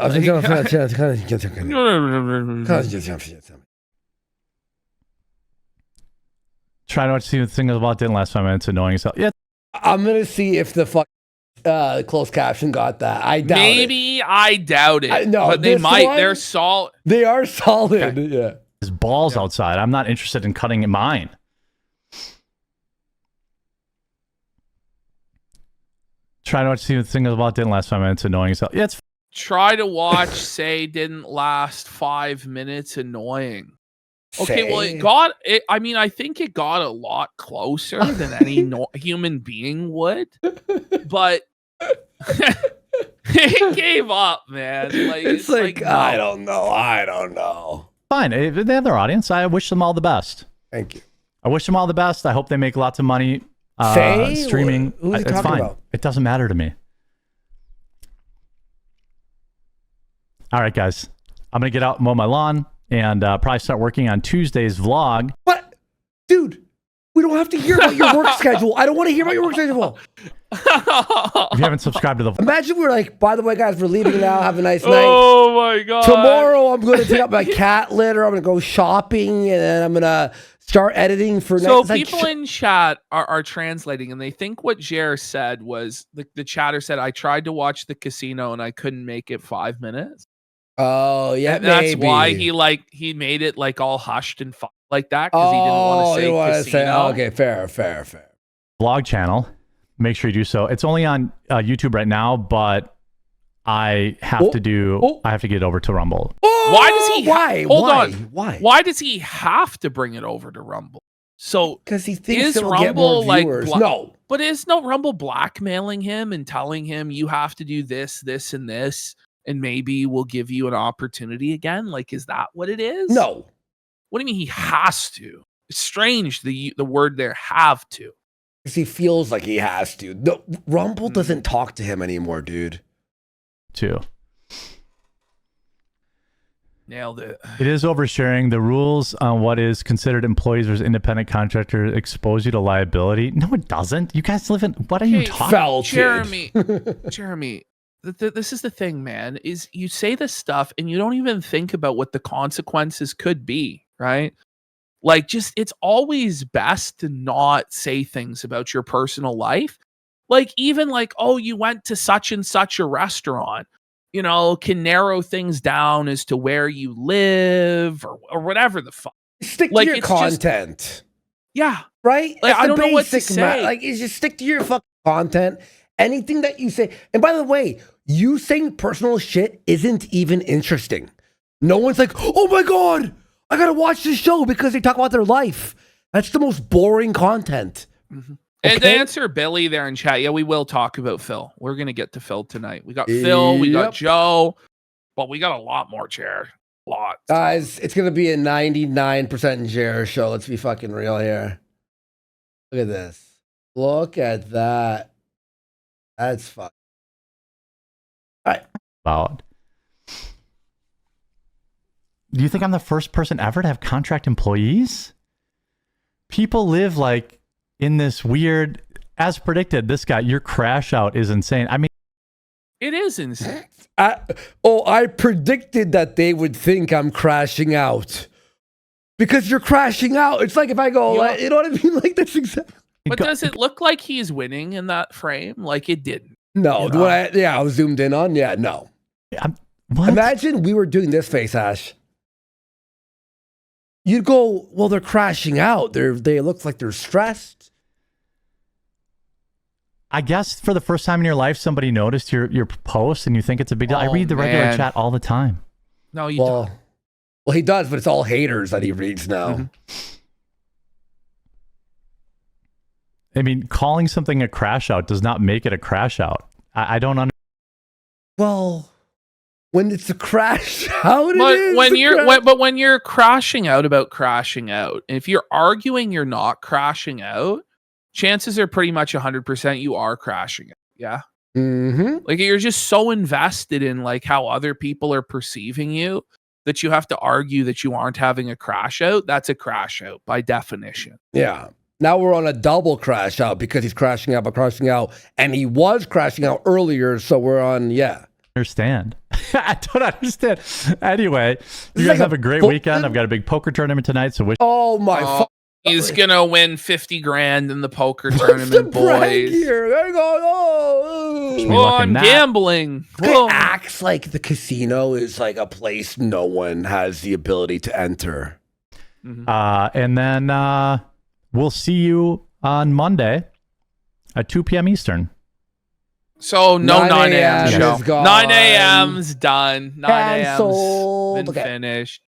Try not to see the thing about didn't last 5 minutes. Annoying. So yeah, I'm gonna see if the closed caption got that. I doubt it. I doubt it. No, but they might. They're solid. They are solid. Okay. Yeah. There's balls outside. I'm not interested in cutting mine. Try not to see the thing about didn't last 5 minutes. Annoying. So yeah, it's try to watch. Say didn't last 5 minutes. Annoying. Okay, well, it got it. I mean, I think it got a lot closer than any human being would, but it gave up, man. Like, it's like no. I don't know. Fine. If they have their audience, I wish them all the best. Thank you. I wish them all the best. I hope they make lots of money streaming. Who's he it's talking fine. about? It doesn't matter to me. All right, guys. I'm going to get out and mow my lawn and probably start working on Tuesday's vlog. What? Dude, we don't have to hear about your work schedule. I don't want to hear about your work schedule. If you haven't subscribed to the Imagine we're like, by the way, guys, we're leaving now. Have a nice night. Oh, my God. Tomorrow, I'm going to take out my cat litter. I'm going to go shopping, and then I'm going to start editing for so next. People in chat are translating, and they think what Jer said was, the chatter said, I tried to watch the casino, and I couldn't make it 5 minutes. Oh, yeah, and that's maybe. why he made it like all hushed and like that, because he didn't want to say casino. Okay, fair. vlog channel. Make sure you do so. It's only on YouTube right now, but I have to I have to get it over to Rumble. Why does he? Hold on. Why? Why does he have to bring it over to Rumble? So because he thinks is it'll get more Rumble viewers. no, but is no Rumble blackmailing him and telling him you have to do this, this, and this, and maybe we'll give you an opportunity again? Like, is that what it is? No. What do you mean he has to? It's strange the word there, have to. Because he feels like he has to. No, Rumble doesn't talk to him anymore, dude. Too. Nailed it. It is oversharing. The rules on what is considered employees versus independent contractor expose you to liability. No, it doesn't. You guys live in. What are you talking about? Jeremy, Jeremy, this is the thing, man, is you say this stuff and you don't even think about what the consequences could be, right? Like, just, it's always best to not say things about your personal life. Like, even like, oh, you went to such and such a restaurant, you know, can narrow things down as to where you live or whatever the fuck. Stick to your content. Yeah. Right? Like, I don't know what to say. Like, you just stick to your fucking content. Anything that you say. And by the way, you saying personal shit isn't even interesting. No one's like, oh my God, I gotta watch this show because they talk about their life. That's the most boring content. Mm-hmm. Okay? And to answer Billy there in chat, yeah, we will talk about Phil. We're gonna get to Phil tonight. We got Phil, we got Joe, but we got a lot more chair. Lot. Guys, it's gonna be a 99% share show. Let's be fucking real here. Look at this. Look at that. That's fun. All right. About. Do you think I'm the first person ever to have contract employees? People live like in this weird as predicted, this guy, your crash out is insane. I mean, It is insane. I predicted that they would think I'm crashing out. Because you're crashing out. It's like if I go, Yeah. you know what I mean? Like, that's exactly. But does it look like he's winning in that frame? Like it didn't. No, You know? I was zoomed in on. Yeah, no. what? Imagine we were doing this face, Ash. You'd go, well, they're crashing out. They look like they're stressed. I guess for the first time in your life, somebody noticed your post and you think it's a big deal. I Oh, read the regular man. chat all the time. No, you don't. Well, he does, but it's all haters that he reads now. Mhm. I mean, calling something a crash out does not make it a crash out. I don't understand. Well, when it's a crash out, But it is when a you're crash. when you're crashing out about crashing out, if you're arguing you're not crashing out, chances are pretty much 100% you are crashing out. Yeah. Mhm. Like you're just so invested in like how other people are perceiving you that you have to argue that you aren't having a crash out. That's a crash out by definition. Yeah. Now we're on a double crash out because he's crashing out, but crashing out, and he was crashing out earlier. So we're on, yeah. I don't understand. Anyway, you is guys like have a a great book- weekend. I've got a big poker tournament tonight, so wish Oh my! Oh, he's gonna win 50 grand in the poker tournament, What's the brag boys. here? There you go. Oh, me Oh, luck in I'm that. gambling. It Whoa. acts like the casino is like a place no one has the ability to enter. and then we'll see you on Monday at 2 p.m. Eastern. So no 9 a.m. is show. gone. 9 a.m.'s done. 9 a.m.'s Canceled. been Okay. finished.